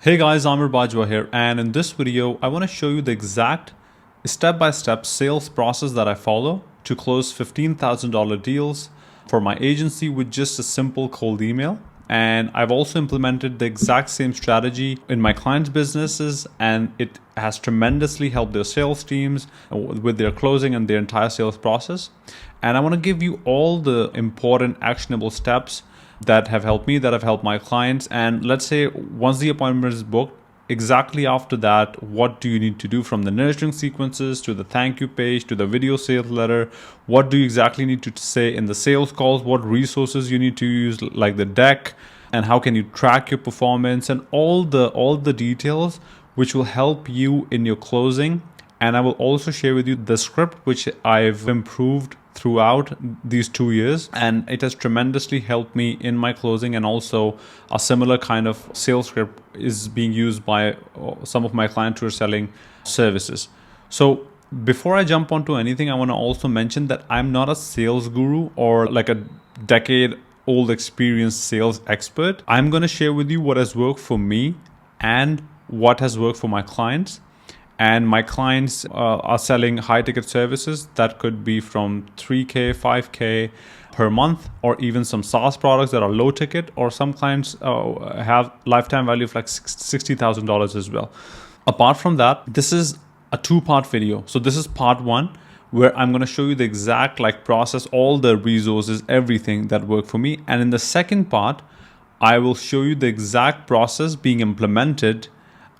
Hey guys, Amir Bajwa here, and in this video, I want to show you the exact step-by-step sales process that I follow to close $15,000 deals for my agency with just a simple cold email. And I've also implemented the exact same strategy in my clients' businesses, and it has tremendously helped their sales teams with their closing and their entire sales process. And I want to give you all the important actionable steps that have helped me, that have helped my clients. And let's say once the appointment is booked, exactly after that, what do you need to do, from the nurturing sequences to the thank you page to the video sales letter? What do you exactly need to say in the sales calls? What resources you need to use, like the deck, and how can you track your performance, and all the details which will help you in your closing. And I will also share with you the script which I've improved throughout these 2 years, and it has tremendously helped me in my closing. And also a similar kind of sales script is being used by some of my clients who are selling services. So before I jump onto anything, I want to also mention that I'm not a sales guru or like a decade old experienced sales expert. I'm going to share with you what has worked for me and what has worked for my clients. And my clients are selling high ticket services that could be from 3K, 5K per month, or even some SaaS products that are low ticket, or some clients have lifetime value of like $60,000 as well. Apart from that, this is a two-part video. So this is part one, where I'm going to show you the exact process, all the resources, everything that worked for me. And in the second part, I will show you the exact process being implemented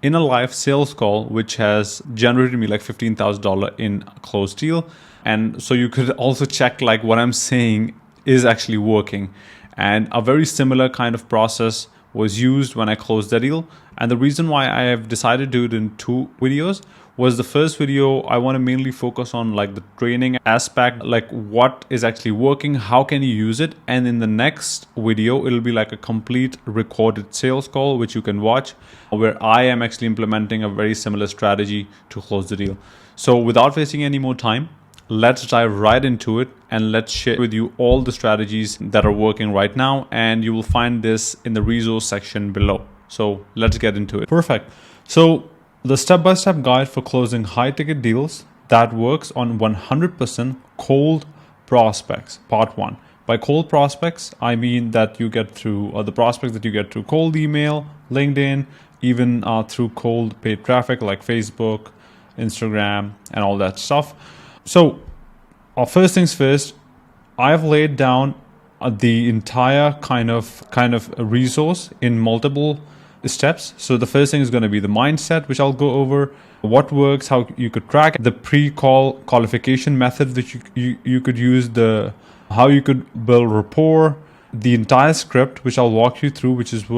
in a live sales call, which has generated me like $15,000 in a closed deal. And so you could also check what I'm saying is actually working. And a very similar kind of process was used when I closed the deal. And the reason why I have decided to do it in two videos was, the first video, I want to mainly focus on the training aspect, what is actually working, how can you use it. And in the next video, it'll be like a complete recorded sales call, which you can watch, where I am actually implementing a very similar strategy to close the deal. So without wasting any more time, let's dive right into it, and let's share with you all the strategies that are working right now. And you will find this in the resource section below. So let's get into it. Perfect. So the step-by-step guide for closing high-ticket deals that works on 100% cold prospects, part one. By cold prospects, I mean that you get through the prospects that you get through cold email, LinkedIn, even through cold paid traffic like Facebook, Instagram, and all that stuff. So first things first, I've laid down the entire kind of resource in multiple steps. So the first thing is going to be the mindset, which I'll go over, what works, how you could track the pre-call qualification method that you could use, how you could build rapport, the entire script, which I'll walk you through, which is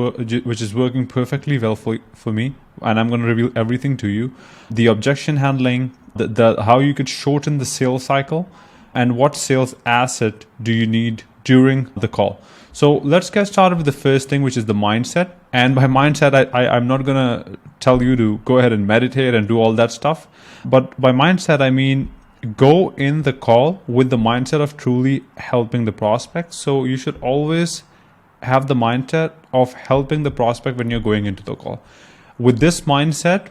working perfectly well for me, and I'm going to reveal everything to you, the objection handling, the how you could shorten the sales cycle, and what sales asset do you need during the call. So let's get started with the first thing, which is the mindset. And by mindset, I'm not going to tell you to go ahead and meditate and do all that stuff. But by mindset, I mean go in the call with the mindset of truly helping the prospect. So you should always have the mindset of helping the prospect when you're going into the call. With this mindset,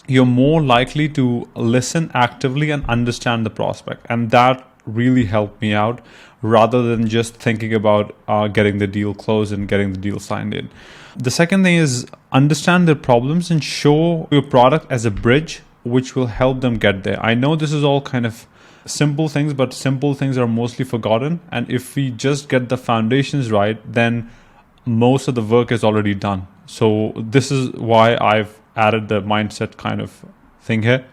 you're more likely to listen actively and understand the prospect. And that really helped me out, rather than just thinking about getting the deal closed and getting the deal signed in. The second thing is understand their problems and show your product as a bridge, which will help them get there. I know this is all kind of simple things, but simple things are mostly forgotten. And if we just get the foundations right, then most of the work is already done. So this is why I've added the mindset kind of thing here.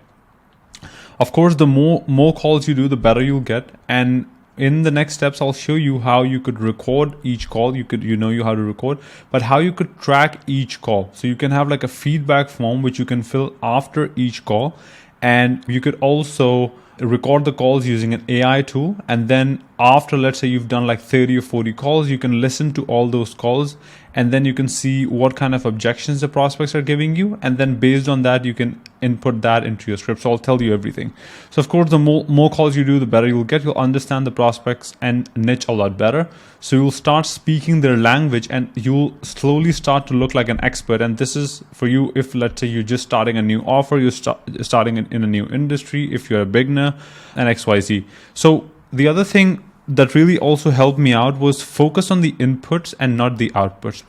Of course, the more calls you do, the better you'll get. And in the next steps, I'll show you how you could record each call. You know how to record, but how you could track each call. So you can have a feedback form, which you can fill after each call. And you could also record the calls using an AI tool, and then after, let's say you've done like 30 or 40 calls, you can listen to all those calls, and then you can see what kind of objections the prospects are giving you, and then based on that you can input that into your script. So I'll tell you everything. So of course, the more calls you do, the better you'll get. You'll understand the prospects and niche a lot better, so you'll start speaking their language, and you'll slowly start to look like an expert. And this is for you if, let's say, you're just starting a new offer, you're starting in a new industry, if you're a beginner, and XYZ. So the other thing that really also helped me out was focus on the inputs and not the outputs.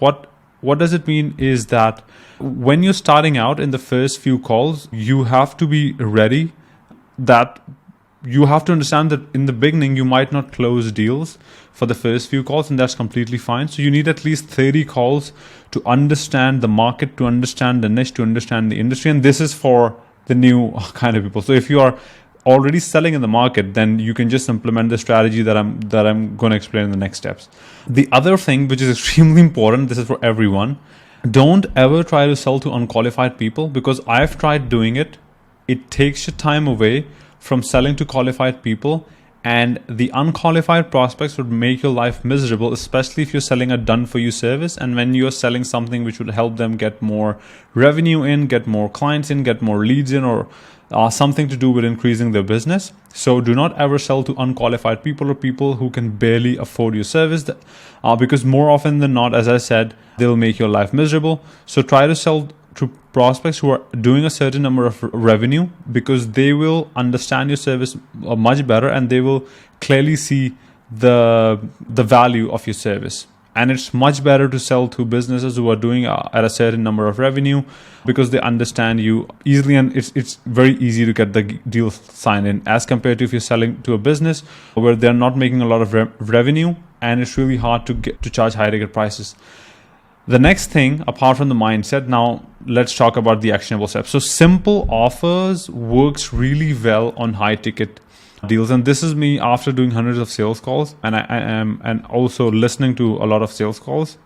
What does it mean is that when you're starting out in the first few calls, you have to be ready, that you have to understand that in the beginning you might not close deals for the first few calls, and that's completely fine. So you need at least 30 calls to understand the market, to understand the niche, to understand the industry. And this is for the new kind of people. So if you are already selling in the market, then you can just implement the strategy that I'm going to explain in the next steps. The other thing, which is extremely important, this is for everyone, don't ever try to sell to unqualified people, because I've tried doing it. It takes your time away from selling to qualified people, and the unqualified prospects would make your life miserable, especially if you're selling a done-for-you service, and when you're selling something which would help them get more revenue in, get more clients in, get more leads in, or something to do with increasing their business. So do not ever sell to unqualified people or people who can barely afford your service, because more often than not, as I said, they'll make your life miserable. So try to sell to prospects who are doing a certain number of revenue, because they will understand your service much better, and they will clearly see the value of your service. And it's much better to sell to businesses who are doing at a certain number of revenue, because they understand you easily, and it's very easy to get the deal signed in, as compared to if you're selling to a business where they're not making a lot of revenue, and it's really hard to charge high ticket prices. The next thing, apart from the mindset, now let's talk about the actionable steps. So simple offers works really well on high ticket deals, and this is me after doing hundreds of sales calls, and I am and also listening to a lot of sales calls.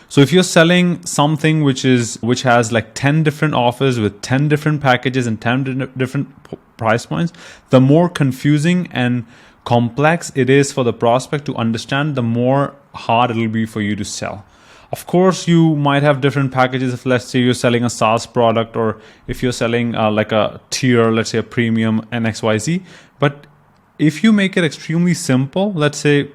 So if you're selling something which has like 10 different offers with 10 different packages and 10 different price points, the more confusing and complex it is for the prospect to understand, the more hard it'll be for you to sell. Of course, you might have different packages if, let's say, you're selling a SaaS product, or if you're selling like a tier, let's say a premium and XYZ. But if you make it extremely simple, let's say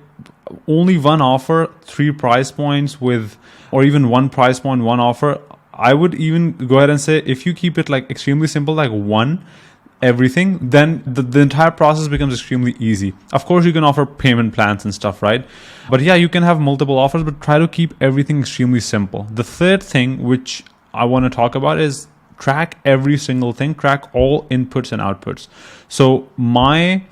only one offer, 3 price points with, or even 1 price point, 1 offer, I would even go ahead and say, if you keep it like extremely simple, like 1 everything, then the entire process becomes extremely easy. Of course, you can offer payment plans and stuff, right? But yeah, you can have multiple offers, but try to keep everything extremely simple. The third thing which I want to talk about is track every single thing, track all inputs and outputs. So my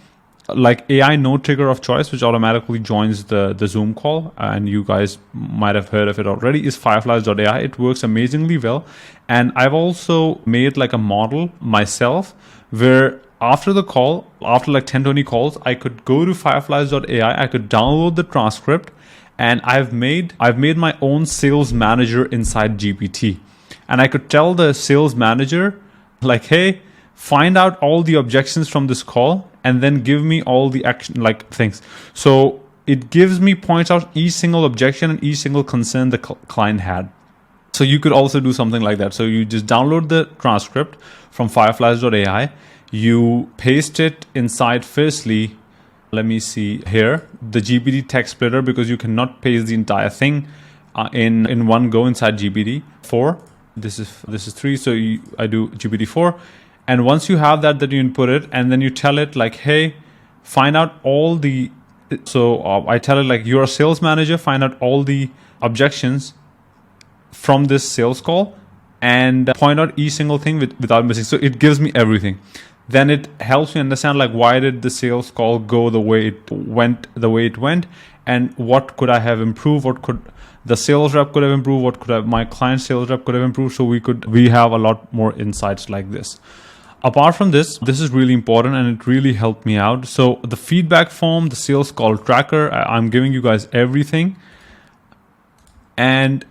like AI note trigger of choice, which automatically joins the Zoom call, and you guys might have heard of it already, is fireflies.ai. It works amazingly well. And I've also made like a model myself, where after the call, after like 10-20 calls, I could go to fireflies.ai, I could download the transcript, and I've made my own sales manager inside GPT. And I could tell the sales manager, like, hey, find out all the objections from this call, and then give me all the action like things. So it gives me, points out each single objection and each single concern the client had. So you could also do something like that. So you just download the transcript from fireflies.ai. You paste it inside, firstly, let me see here, the GPT text splitter, because you cannot paste the entire thing in one go inside GPT-4. This is 3, so I do GPT-4. And once you have that you input it, and then you tell it like, hey, find out all the, so I tell it like, you're a sales manager, find out all the objections from this sales call, and point out each single thing without missing. So it gives me everything. Then it helps me understand like, why did the sales call go the way it went, and what could I have improved, what could the sales rep could have improved, what could my client sales rep could have improved. So we have a lot more insights like this. Apart from this is really important, and it really helped me out. So the feedback form, the sales call tracker, I'm giving you guys everything. And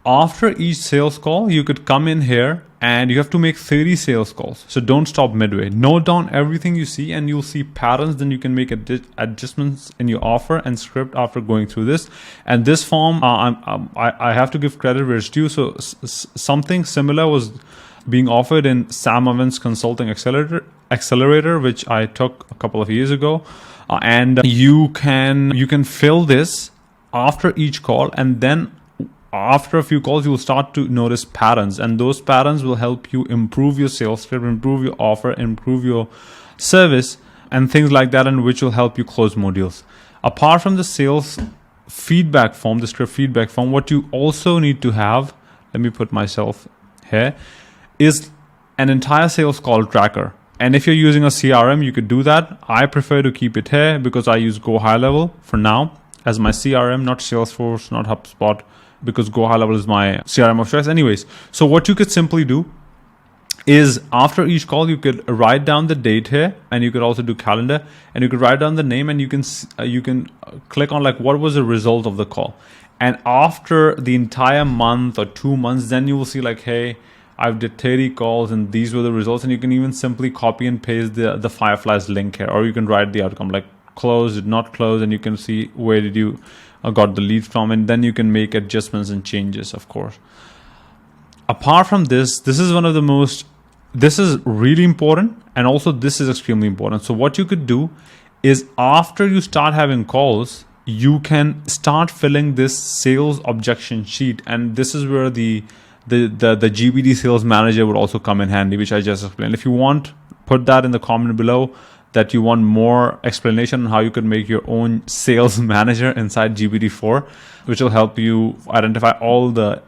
after each sales call, you could come in here and you have to make 30 sales calls. So don't stop midway. Note down everything you see, and you'll see patterns. Then you can make adjustments in your offer and script after going through this. And this form, I have to give credit where it's due. So something similar was being offered in Sam Evans Consulting Accelerator, which I took a couple of years ago. And you can fill this after each call, and then after a few calls, you will start to notice patterns, and those patterns will help you improve your sales script, improve your offer, improve your service, and things like that, and which will help you close more deals. Apart from the sales feedback form, the script feedback form, what you also need to have, let me put myself here, is an entire sales call tracker. And if you're using a CRM, you could do that. I prefer to keep it here because I use Go High Level for now as my CRM, not Salesforce, not HubSpot, because Go High Level is my CRM of choice. Anyways, so what you could simply do is after each call, you could write down the date here, and you could also do calendar, and you could write down the name, and you can click on like what was the result of the call. And after the entire month or 2 months, then you will see like, hey, I've did 30 calls and these were the results. And you can even simply copy and paste the Fireflies link here, or you can write the outcome like close, did not close, and you can see where did you got the lead from, and then you can make adjustments and changes, of course. Apart from this, this is really important, and also this is extremely important. So what you could do is after you start having calls, you can start filling this sales objection sheet, and this is where the GBD sales manager would also come in handy, which I just explained. If you want, put that in the comment below that you want more explanation on how you could make your own sales manager inside GPT-4, which will help you identify all the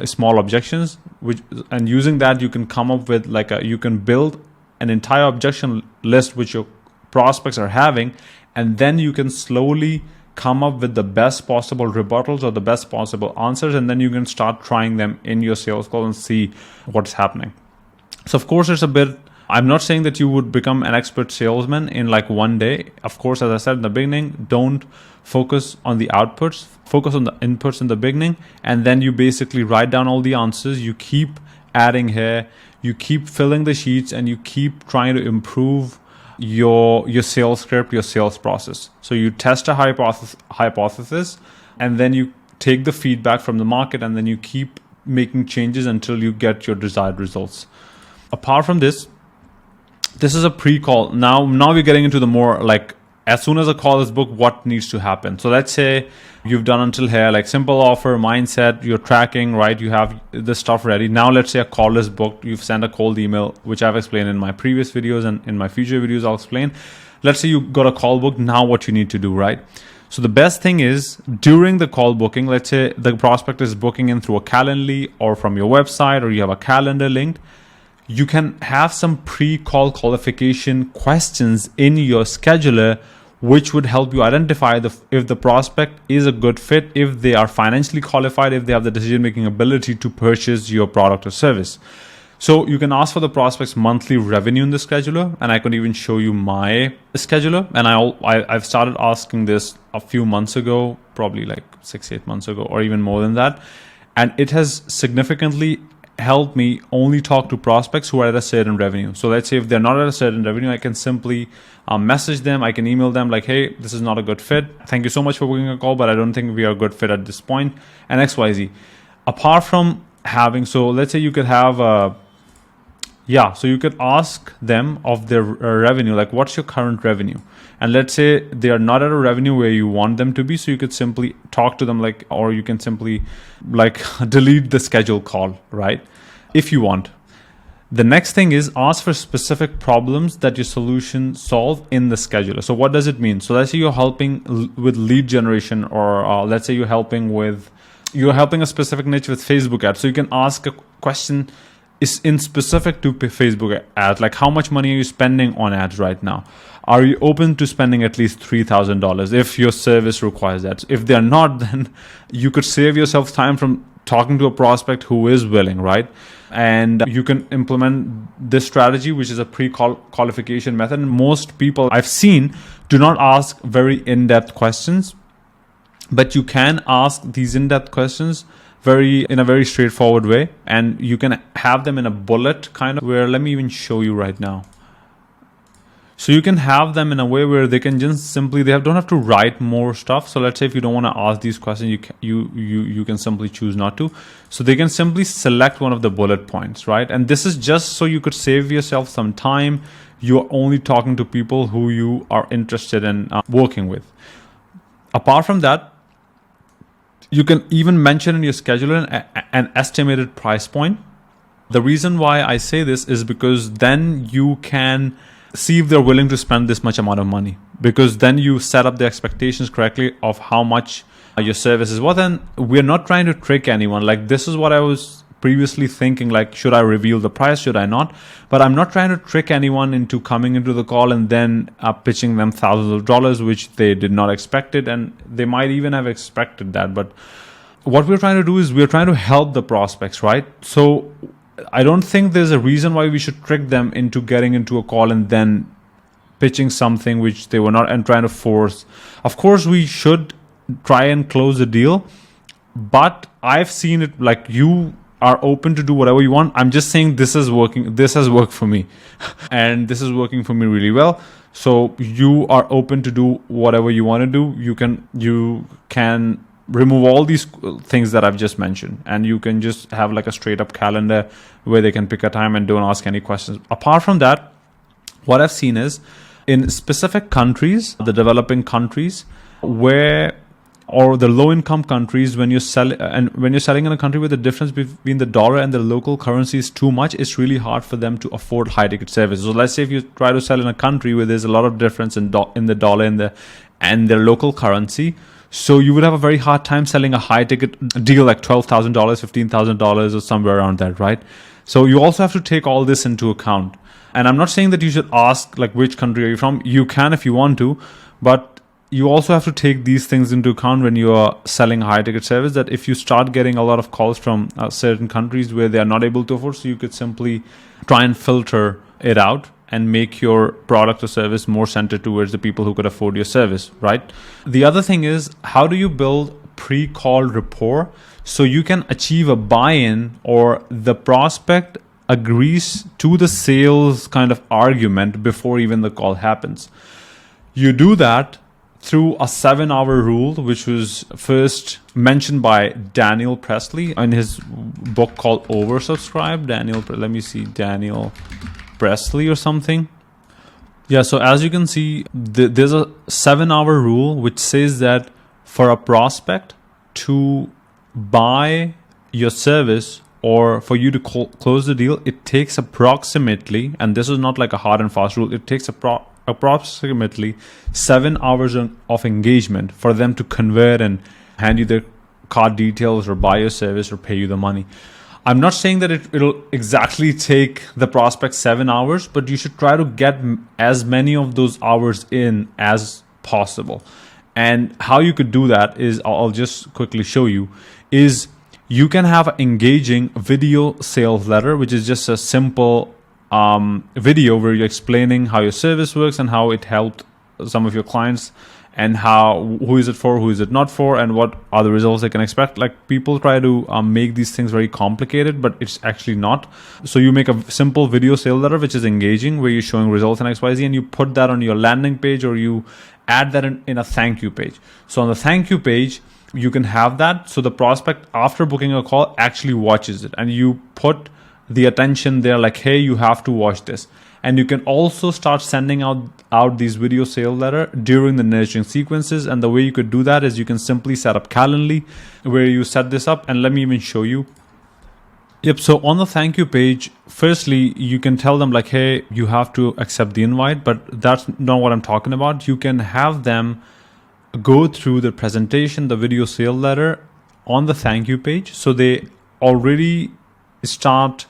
small objections, and using that you can come up with you can build an entire objection list which your prospects are having, and then you can slowly come up with the best possible rebuttals or the best possible answers, and then you can start trying them in your sales call and see what's happening. So of course I'm not saying that you would become an expert salesman in like one day. Of course, as I said in the beginning, don't focus on the outputs, focus on the inputs in the beginning, and then you basically write down all the answers. You keep adding here, you keep filling the sheets, and you keep trying to improve your sales script, your sales process. So you test a hypothesis, and then you take the feedback from the market, and then you keep making changes until you get your desired results. Apart from this is a pre-call. Now we're getting into the more like as soon as a call is booked, what needs to happen. So let's say you've done until here, like simple offer, mindset, you're tracking, right? You have the stuff ready. Now let's say a call is booked. You've sent a cold email, which I've explained in my previous videos, and in my future videos I'll explain. Let's say you got a call booked. Now what you need to do, right? So the best thing is during the call booking, let's say the prospect is booking in through a Calendly or from your website, or you have a calendar linked. You can have some pre-call qualification questions in your scheduler, which would help you identify if the prospect is a good fit, if they are financially qualified, if they have the decision-making ability to purchase your product or service. So you can ask for the prospect's monthly revenue in the scheduler, and I can even show you my scheduler. And I've started asking this a few months ago, probably like 6-8 months ago, or even more than that. And it has significantly help me only talk to prospects who are at a certain revenue. So let's say if they're not at a certain revenue, I can simply message them. I can email them like, hey, this is not a good fit. Thank you so much for booking a call, but I don't think we are a good fit at this point, and XYZ. Apart from having, so let's say you could have so you could ask them of their revenue, like what's your current revenue? And let's say they are not at a revenue where you want them to be, so you could simply talk to them or you can simply delete the scheduled call, right? If you want. The next thing is ask for specific problems that your solution solve in the scheduler. So what does it mean? So let's say you're helping with lead generation, or let's say you're helping a specific niche with Facebook ads. So you can ask a question is in specific to Facebook ads, like how much money are you spending on ads right now? Are you open to spending at least $3,000 if your service requires that? If they're not, then you could save yourself time from talking to a prospect who is willing, right? And you can implement this strategy, which is a pre-qualification method. And most people I've seen do not ask very in-depth questions, but you can ask these in-depth questions in a very straightforward way, and you can have them in a bullet kind of where, let me even show you right now. So you can have them in a way where they can just simply, don't have to write more stuff. So let's say if you don't want to ask these questions, you can simply choose not to. So they can simply select one of the bullet points, right? And this is just so you could save yourself some time. You're only talking to people who you are interested in working with. Apart from that, you can even mention in your scheduler an estimated price point. The reason why I say this is because then you can see if they're willing to spend this much amount of money, because then you set up the expectations correctly of how much your service is worth. And we're not trying to trick anyone. Like, this is what I was previously thinking, like, should I reveal the price, should I not? But I'm not trying to trick anyone into coming into the call and then pitching them thousands of dollars, which they did not expect it, and they might even have expected that. But what we're trying to do is we're trying to help the prospects, right? So I don't think there's a reason why we should trick them into getting into a call and then pitching something which they were not, and trying to force. Of course, we should try and close the deal, but I've seen it, like, you are open to do whatever you want. I'm just saying this is working. This has worked for me and this is working for me really well. So you are open to do whatever you want to do. You can remove all these things that I've just mentioned, and you can just have like a straight up calendar where they can pick a time and don't ask any questions. Apart from that, what I've seen is in specific countries, the developing countries, or the low income countries, when you're selling in a country where the difference between the dollar and the local currency is too much, it's really hard for them to afford high ticket services. So let's say if you try to sell in a country where there's a lot of difference in the dollar and their local currency, so you would have a very hard time selling a high ticket deal like $12,000, $15,000 or somewhere around that, right? So you also have to take all this into account. And I'm not saying that you should ask like which country are you from. You can if you want to, but you also have to take these things into account when you are selling a high ticket service, that if you start getting a lot of calls from certain countries where they are not able to afford, so you could simply try and filter it out and make your product or service more centered towards the people who could afford your service, right? The other thing is, how do you build pre-call rapport so you can achieve a buy-in, or the prospect agrees to the sales kind of argument before even the call happens? You do that through a 7-hour rule, which was first mentioned by Daniel Presley in his book called Oversubscribed. Daniel Presley or something. Yeah, so as you can see, there's a 7-hour rule which says that for a prospect to buy your service or for you to close the deal, it takes approximately, and this is not like a hard and fast rule, it takes approximately 7 hours of engagement for them to convert and hand you their card details or buy your service or pay you the money. I'm not saying that it'll exactly take the prospect 7 hours, but you should try to get as many of those hours in as possible. And how you could do that is, I'll just quickly show you, is you can have an engaging video sales letter, which is just a simple video where you're explaining how your service works and how it helped some of your clients, and who is it for, who is it not for, and what are the results they can expect. Like, people try to make these things very complicated, but it's actually not. So you make a simple video sales letter which is engaging, where you're showing results in XYZ, and you put that on your landing page, or you add that in a thank you page. So on the thank you page, you can have that, so the prospect after booking a call actually watches it, and you put the attention there, like, hey, you have to watch this. And you can also start sending out these video sales letter during the nurturing sequences. And the way you could do that is you can simply set up Calendly, where you set this up, and let me even show you. Yep, so on the thank you page, firstly, you can tell them like, hey, you have to accept the invite, but that's not what I'm talking about. You can have them go through the presentation, the video sales letter on the thank you page, so they already start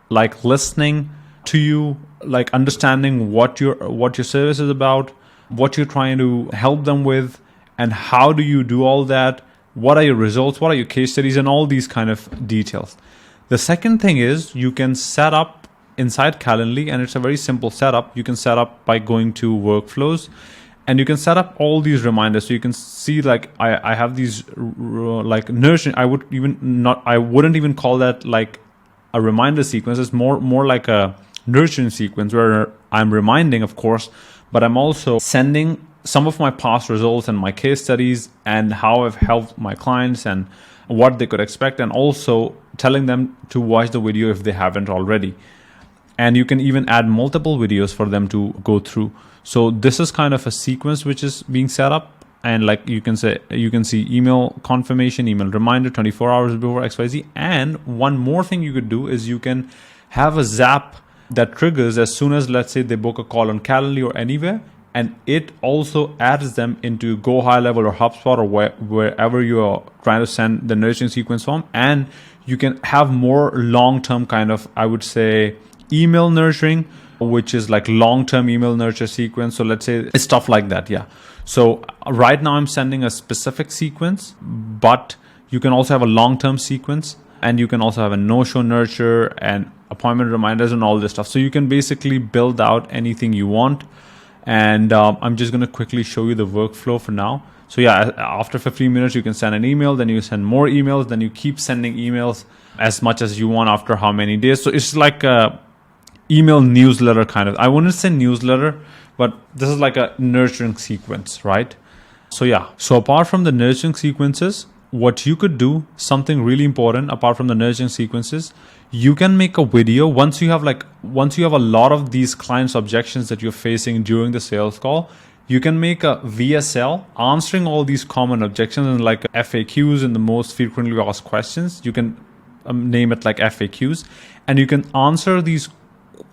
like listening to you, like understanding what your service is about, what you're trying to help them with, and how do you do all that, what are your results, what are your case studies, and all these kind of details. The second thing is you can set up inside Calendly, and it's a very simple setup. You can set up by going to workflows, And you can set up all these reminders. So you can see like I have these like nurturing. I wouldn't even call that like a reminder sequence. It's more like a nurturing sequence where I'm reminding, of course, but I'm also sending some of my past results and my case studies and how I've helped my clients and what they could expect, and also telling them to watch the video if they haven't already. And you can even add multiple videos for them to go through. So this is kind of a sequence which is being set up. And like you can see email confirmation, email reminder 24 hours before XYZ. And one more thing you could do is you can have a zap that triggers as soon as, let's say, they book a call on Calendly or anywhere, and it also adds them into Go High Level or HubSpot or wherever you are trying to send the nurturing sequence from. And you can have more long-term kind of, I would say, email nurturing, which is like long-term email nurture sequence. So let's say it's stuff like that. Yeah. So right now I'm sending a specific sequence, but you can also have a long-term sequence, and you can also have a no-show nurture and appointment reminders and all this stuff. So you can basically build out anything you want. And I'm just going to quickly show you the workflow for now. So yeah, after 15 minutes, you can send an email, then you send more emails, then you keep sending emails as much as you want after how many days. So it's like a email newsletter kind of. I wouldn't say newsletter, but this is like a nurturing sequence, right? So yeah, so apart from the nurturing sequences, what you could do, something really important apart from the nurturing sequences, you can make a video once you have a lot of these clients' objections that you're facing during the sales call. You can make a VSL answering all these common objections and like FAQs and the most frequently asked questions. You can name it like FAQs, and you can answer these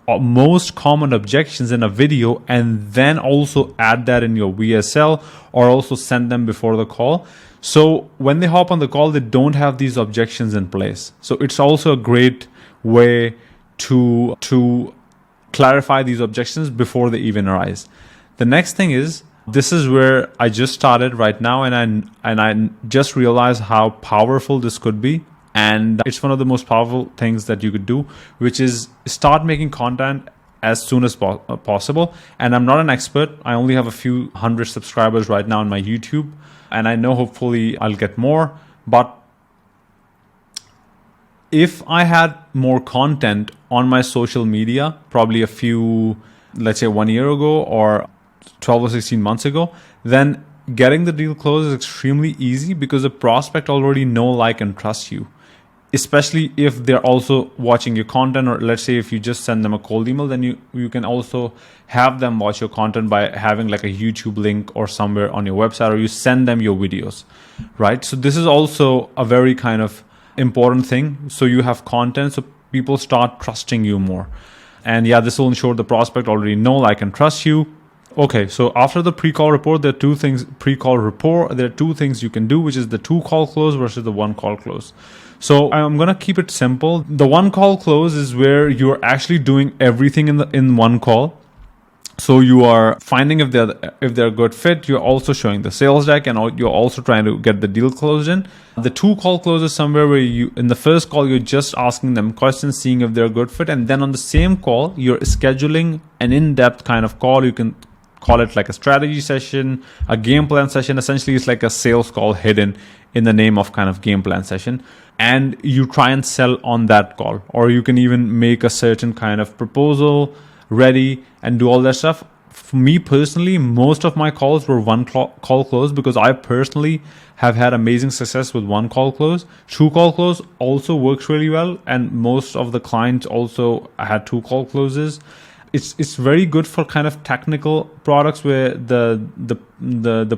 most common objections in a video, and then also add that in your VSL or also send them before the call. So when they hop on the call, they don't have these objections in place. So it's also a great way to clarify these objections before they even arise. The next thing is, this is where I just started right now, and I just realized how powerful this could be. And it's one of the most powerful things that you could do, which is start making content as soon as possible. And I'm not an expert. I only have a few hundred subscribers right now on my YouTube. And I know hopefully I'll get more. But if I had more content on my social media, probably a few, let's say 1 year ago or 12 or 16 months ago, then getting the deal closed is extremely easy because the prospect already know, like, and trust you. Especially if they're also watching your content, or let's say if you just send them a cold email, then you can also have them watch your content by having like a YouTube link or somewhere on your website, or you send them your videos, right? So this is also a very kind of important thing. So you have content, so people start trusting you more. And yeah, this will ensure the prospect already know, like, and trust you. Okay, so after the pre-call report, there are two things. Pre-call report, there are two things you can do, which is the 2-call close versus the 1-call close. So I'm gonna keep it simple. The 1-call close is where you're actually doing everything in one call. So you are finding if they're a good fit. You're also showing the sales deck, and you're also trying to get the deal closed in. The 2-call close is somewhere where in the first call, you're just asking them questions, seeing if they're a good fit, and then on the same call, you're scheduling an in-depth kind of call. You can call it like a strategy session, a game plan session. Essentially, it's like a sales call hidden in the name of kind of game plan session. And you try and sell on that call, or you can even make a certain kind of proposal ready and do all that stuff. For me personally, most of my calls were 1-call close because I personally have had amazing success with 1-call close. 2-call close also works really well, and most of the clients also had 2-call closes. It's very good for kind of technical products where the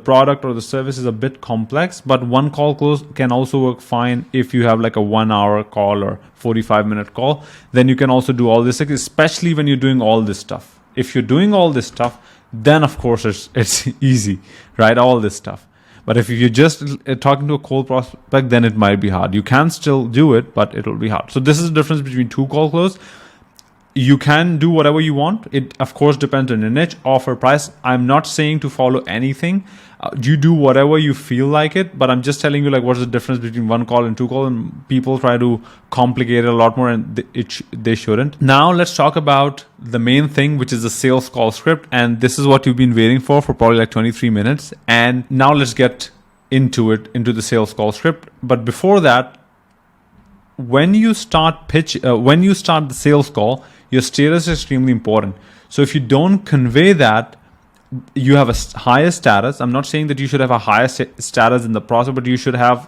product or the service is a bit complex, but 1-call close can also work fine if you have like a 1-hour call or 45-minute call. Then you can also do all this, especially when you're doing all this stuff. If you're doing all this stuff, then of course it's easy, right? All this stuff. But if you're just talking to a cold prospect, then it might be hard. You can still do it, but it'll be hard. So this is the difference between 2-call close. You can do whatever you want. It, of course, depends on your niche, offer, price. I'm not saying to follow anything. You do whatever you feel like it, but I'm just telling you like what's the difference between one call and two call, and people try to complicate it a lot more, and they shouldn't. Now let's talk about the main thing, which is the sales call script, and this is what you've been waiting for probably like 23 minutes. And now let's get into the sales call script. But before that, when you start the sales call, your status is extremely important. So if you don't convey that you have a higher status, I'm not saying that you should have a higher status in the prospect, but you should have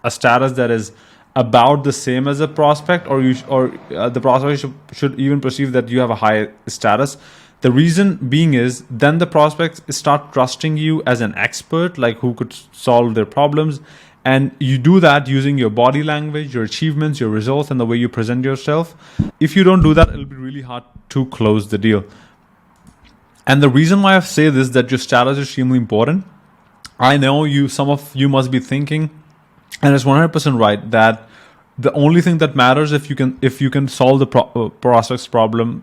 a status that is about the same as a prospect, or the prospect should even perceive that you have a high status. The reason being is then the prospects start trusting you as an expert, like who could solve their problems. And you do that using your body language, your achievements, your results, and the way you present yourself. If you don't do that, it'll be really hard to close the deal. And the reason why I say this, that your status is extremely important, I know some of you must be thinking, and it's 100% right, that the only thing that matters if you can solve the prospect's problem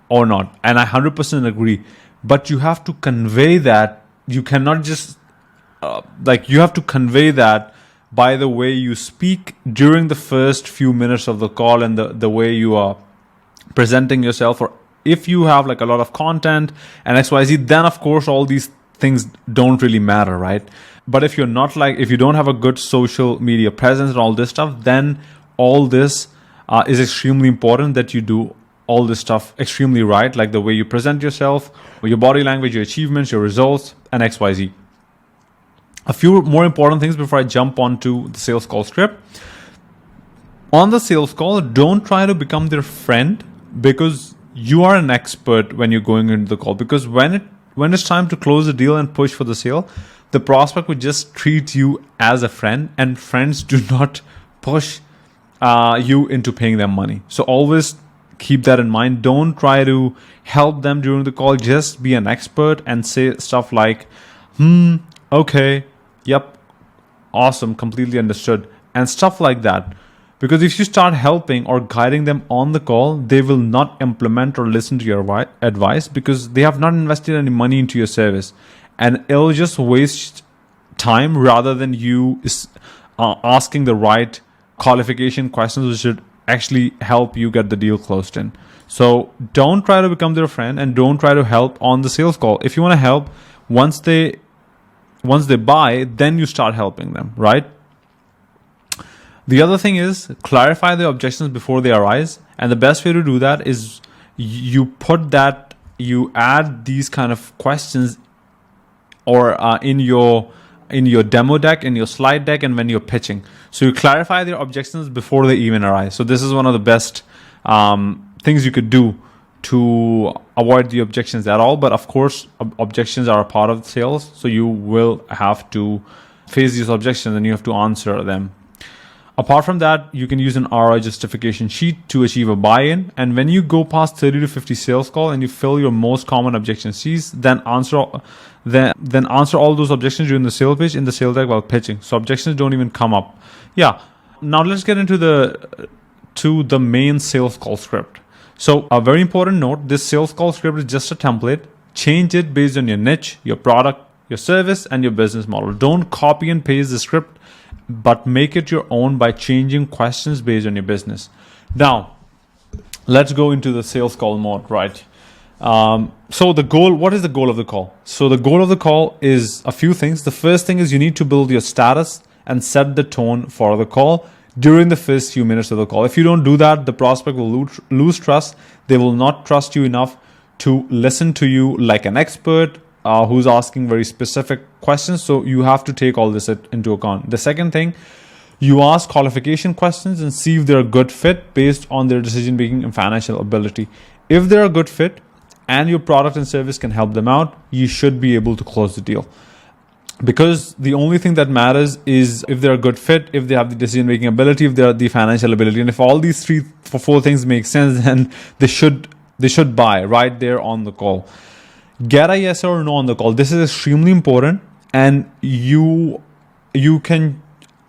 or not. And I 100% agree. But you have to convey that. You cannot just you have to convey that by the way you speak during the first few minutes of the call, and the way you are presenting yourself. Or if you have like a lot of content and XYZ, then of course all these things don't really matter, right? But if you don't have a good social media presence and all this stuff, then all this is extremely important, that you do all this stuff extremely right, like the way you present yourself, your body language, your achievements, your results, and XYZ. A few more important things before I jump onto the sales call script. On the sales call, don't try to become their friend, because you are an expert when you're going into the call. Because when it's time to close the deal and push for the sale, the prospect would just treat you as a friend, and friends do not push you into paying them money. So always keep that in mind. Don't try to help them during the call. Just be an expert and say stuff like, okay, yep, awesome, completely understood, and stuff like that. Because if you start helping or guiding them on the call, they will not implement or listen to your advice, because they have not invested any money into your service, and it'll just waste time rather than you asking the right qualification questions, which should actually help you get the deal closed in. So don't try to become their friend, and don't try to help on the sales call. If you want to help, once they buy, then you start helping them, right? The other thing is clarify the objections before they arise. And the best way to do that is you add these kind of questions or in your demo deck, in your slide deck, and when you're pitching. So you clarify their objections before they even arise. So this is one of the best things you could do to avoid the objections at all. But of course, objections are a part of sales, so you will have to face these objections and you have to answer them. Apart from that, you can use an ROI justification sheet to achieve a buy-in. And when you go past 30 to 50 sales call and you fill your most common objection C's, then answer all those objections during the sales pitch in the sales deck while pitching. So objections don't even come up. Yeah. Now let's get into the main sales call script. So a very important note, this sales call script is just a template. Change it based on your niche, your product, your service, and your business model. Don't copy and paste the script, but make it your own by changing questions based on your business. Now, let's go into the sales call mode, right? So the goal, what is the goal of the call? So the goal of the call is a few things. The first thing is you need to build your status and set the tone for the call during the first few minutes of the call. If you don't do that, the prospect will lose trust. They will not trust you enough to listen to you like an expert who's asking very specific questions. So you have to take all this into account. The second thing, you ask qualification questions and see if they're a good fit based on their decision making and financial ability. If they're a good fit and your product and service can help them out, you should be able to close the deal. Because the only thing that matters is if they're a good fit, if they have the decision making ability, if they have the financial ability. And if all these four things make sense, then they should buy right there on the call. Get a yes or no on the call. This is extremely important, and you can,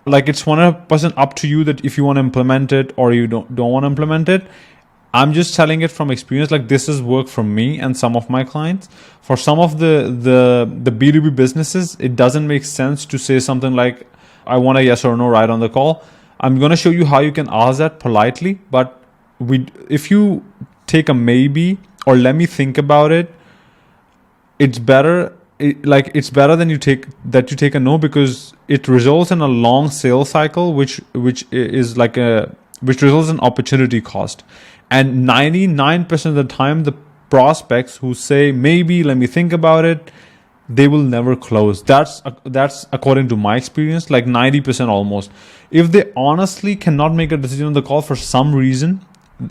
like, it's 100% up to you that if you want to implement it or you don't want to implement it. I'm just telling it from experience. Like, this has worked for me and some of my clients. For some of the B2B businesses, it doesn't make sense to say something like, I want a yes or no right on the call. I'm going to show you how you can ask that politely. But if you take a maybe or let me think about it, it's better. It's better than you take a no, because it results in a long sales cycle, which results in opportunity cost. And 99% of the time, the prospects who say maybe, let me think about it, they will never close. That's according to my experience, like 90% almost. If they honestly cannot make a decision on the call for some reason,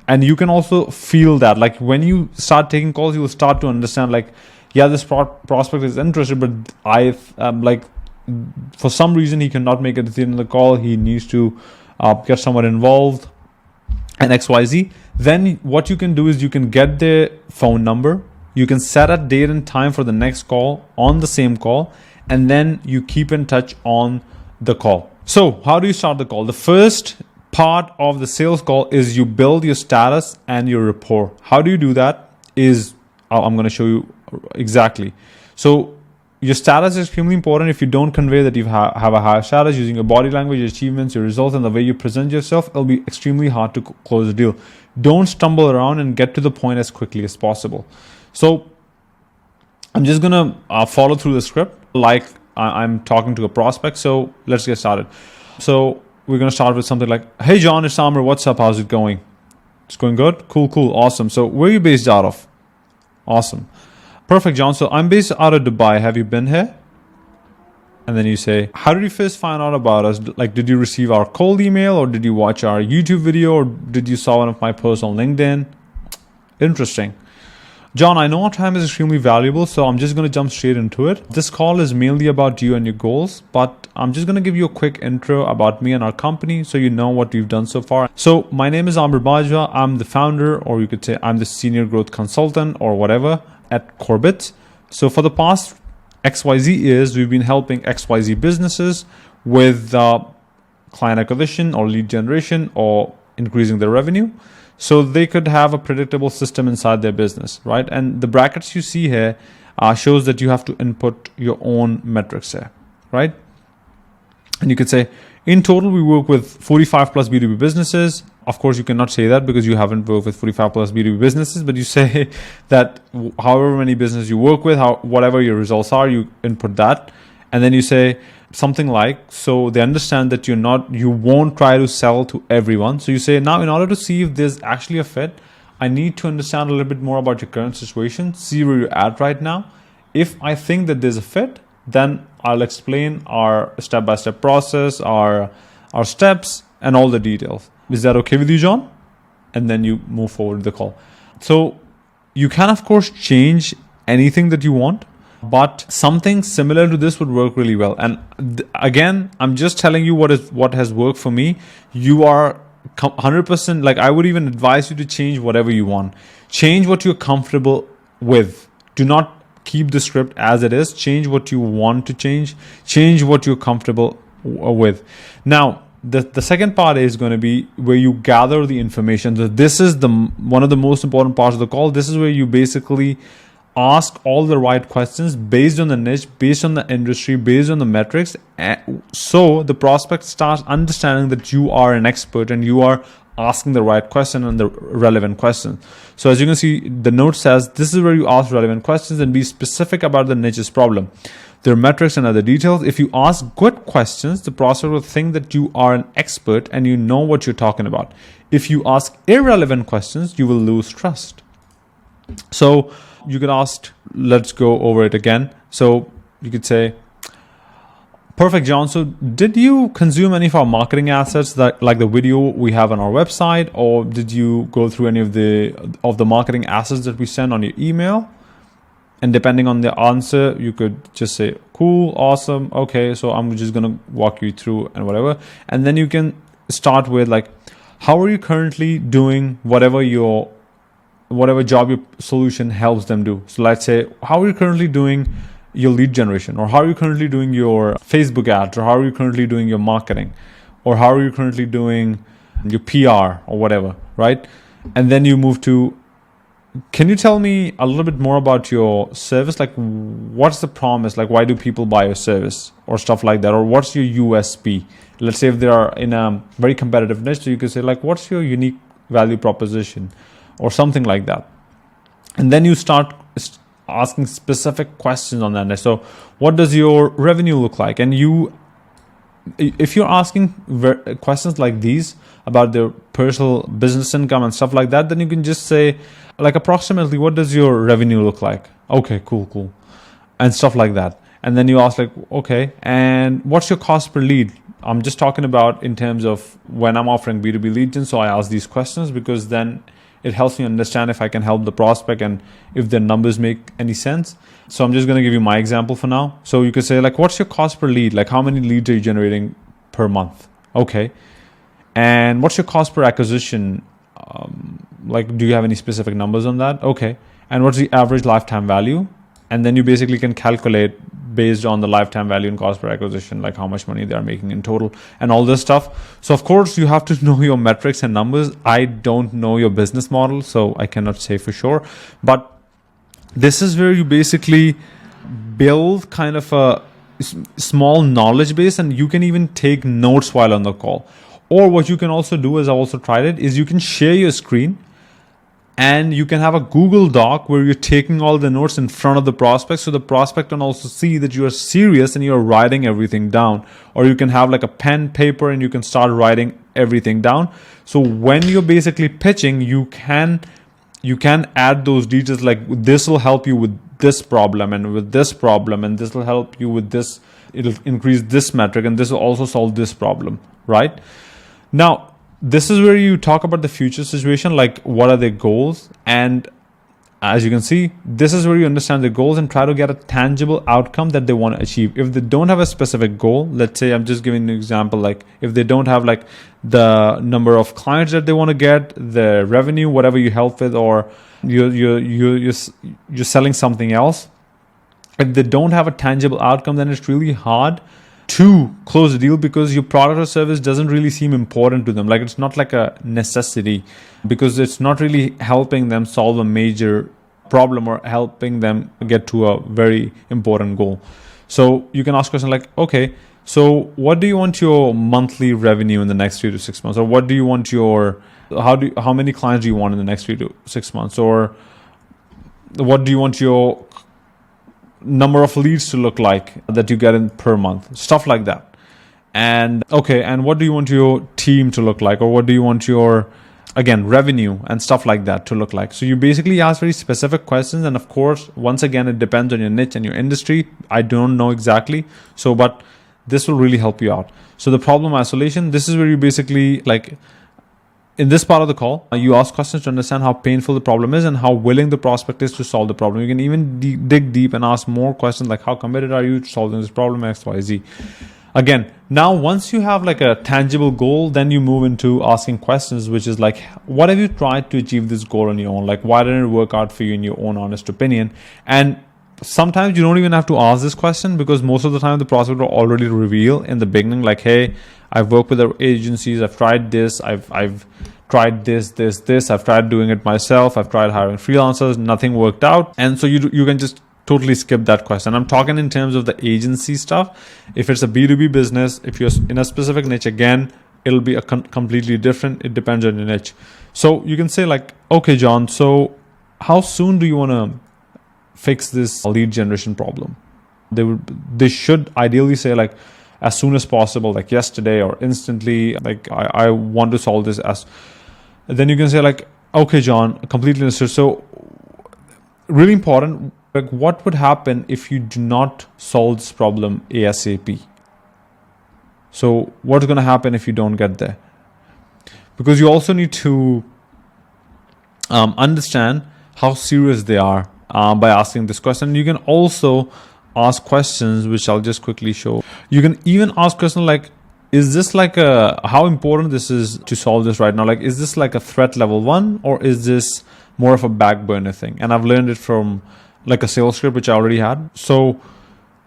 and you can also feel that, like when you start taking calls, you will start to understand, like, yeah, this prospect is interested, but for some reason he cannot make a decision on the call. He needs to get someone involved and XYZ. Then what you can do is you can get their phone number. You can set a date and time for the next call on the same call, and then you keep in touch on the call. So how do you start the call? The first part of the sales call is you build your status and your rapport. How do you do that? I'm going to show you exactly. So your status is extremely important. If you don't convey that you have a higher status using your body language, your achievements, your results, and the way you present yourself, it'll be extremely hard to close the deal. Don't stumble around and get to the point as quickly as possible. So I'm just going to follow through the script like I'm talking to a prospect. So let's get started. So we're going to start with something like, hey, John, it's Amr. What's up? How's it going? It's going good? Cool. Awesome. So where are you based out of? Awesome. Perfect, John. So I'm based out of Dubai. Have you been here? And then you say, how did you first find out about us? Like, did you receive our cold email, or did you watch our YouTube video, or did you saw one of my posts on LinkedIn? Interesting. John, I know our time is extremely valuable, so I'm just going to jump straight into it. This call is mainly about you and your goals, but I'm just going to give you a quick intro about me and our company so you know what we've done so far. So my name is Amr Bajwa. I'm the founder, or you could say I'm the senior growth consultant or whatever at Corbett. So for the past XYZ years, we've been helping XYZ businesses with client acquisition or lead generation or increasing their revenue, so they could have a predictable system inside their business, right? And the brackets you see here shows that you have to input your own metrics here, right? And you could say, in total, we work with 45 plus B2B businesses. Of course, you cannot say that because you haven't worked with 45 plus B2B businesses, but you say that however many businesses you work with, whatever your results are, you input that. And then you say something like, so they understand that you won't try to sell to everyone. So you say, now in order to see if there's actually a fit, I need to understand a little bit more about your current situation, see where you're at right now. If I think that there's a fit, then I'll explain our step-by-step process, our steps, and all the details. Is that okay with you, John? And then you move forward with the call. So you can, of course, change anything that you want, but something similar to this would work really well. And again, I'm just telling you what has worked for me. You are 100%, like, I would even advise you to change whatever you want. Change what you're comfortable with. Do not keep the script as it is. Change what you want to change. Change what you're comfortable with. Now, the second part is going to be where you gather the information. So this is one of the most important parts of the call. This is where you basically ask all the right questions based on the niche, based on the industry, based on the metrics. So the prospect starts understanding that you are an expert and you are asking the right question and the relevant questions. So as you can see, the note says this is where you ask relevant questions and be specific about the niche's problem, their metrics and other details. If you ask good questions, the prospect will think that you are an expert and you know what you're talking about. If you ask irrelevant questions, you will lose trust. So you could ask, let's go over it again. So you could say, perfect, John. So did you consume any of our marketing assets, that like the video we have on our website, or did you go through any of the marketing assets that we send on your email? And depending on the answer, you could just say, cool, awesome, okay, so I'm just going to walk you through and whatever. And then you can start with like, how are you currently doing whatever job your solution helps them do? So let's say, how are you currently doing your lead generation, or how are you currently doing your Facebook ads, or how are you currently doing your marketing, or how are you currently doing your PR or whatever, right? And then you move to, can you tell me a little bit more about your service? Like, what's the promise? Like, why do people buy your service or stuff like that? Or what's your USP? Let's say if they are in a very competitive niche, so you could say like, what's your unique value proposition or something like that. And then you start asking specific questions on that niche. So what does your revenue look like? And if you're asking questions like these about their personal business income and stuff like that, then you can just say like approximately what does your revenue look like? Okay, cool. And stuff like that. And then you ask like, okay, and what's your cost per lead? I'm just talking about in terms of when I'm offering B2B lead gen. So I ask these questions because then it helps me understand if I can help the prospect and if their numbers make any sense. So I'm just going to give you my example for now. So you could say like, what's your cost per lead? Like how many leads are you generating per month? Okay. And what's your cost per acquisition? Like, do you have any specific numbers on that? Okay. And what's the average lifetime value? And then you basically can calculate based on the lifetime value and cost per acquisition, like how much money they are making in total and all this stuff. So of course you have to know your metrics and numbers. I don't know your business model, so I cannot say for sure. But this is where you basically build kind of a small knowledge base, and you can even take notes while on the call. Or what you can also do, as I also tried it, is you can share your screen and you can have a Google Doc where you're taking all the notes in front of the prospect, so the prospect can also see that you are serious and you're writing everything down. Or you can have like a pen, paper, and you can start writing everything down. So when you're basically pitching, you can add those details, like this will help you with this problem and with this problem, and this will help you with this, it'll increase this metric, and this will also solve this problem, right? Now, this is where you talk about the future situation, like what are their goals. And as you can see, this is where you understand the goals and try to get a tangible outcome that they want to achieve. If they don't have a specific goal, let's say I'm just giving an example, like if they don't have like the number of clients that they want to get, the revenue, whatever you help with, or you're selling something else. If they don't have a tangible outcome, then it's really hard to close the deal because your product or service doesn't really seem important to them. Like it's not like a necessity because it's not really helping them solve a major problem or helping them get to a very important goal. So you can ask questions like, okay, so what do you want your monthly revenue in the next 3 to 6 months? Or what do you want your, how many clients do you want in the next 3 to 6 months? Or what do you want your number of leads to look like that you get in per month, stuff like that. And okay, and what do you want your team to look like, or what do you want your, again, revenue and stuff like that to look like? So you basically ask very specific questions, and of course, once again, it depends on your niche and your industry. I don't know exactly, so but this will really help you out. So the problem isolation, this is where you basically, like, in this part of the call, you ask questions to understand how painful the problem is and how willing the prospect is to solve the problem. You can even dig deep and ask more questions like, how committed are you to solving this problem, X, Y, Z. Again, now once you have like a tangible goal, then you move into asking questions, which is like, what have you tried to achieve this goal on your own? Like, why didn't it work out for you in your own honest opinion? And sometimes you don't even have to ask this question because most of the time the prospect will already reveal in the beginning, like, hey, I've worked with agencies, I've tried this, I've tried this, I've tried doing it myself, I've tried hiring freelancers, nothing worked out. And so you can just totally skip that question. I'm talking in terms of the agency stuff. If it's a B2B business, if you're in a specific niche, again, it'll be a completely different. It depends on your niche. So you can say like, okay, John, so how soon do you want to fix this lead generation problem? They should ideally say like as soon as possible, like yesterday or instantly, like I want to solve this as. Then you can say like, okay, John, completely understood. So really important, like what would happen if you do not solve this problem ASAP? So what's going to happen if you don't get there? Because you also need to understand how serious they are by asking this question. You can also ask questions, which I'll just quickly show. You can even ask questions like, is this like how important this is to solve this right now? Like, is this like a threat level 1 or is this more of a back burner thing? And I've learned it from like a sales script, which I already had. So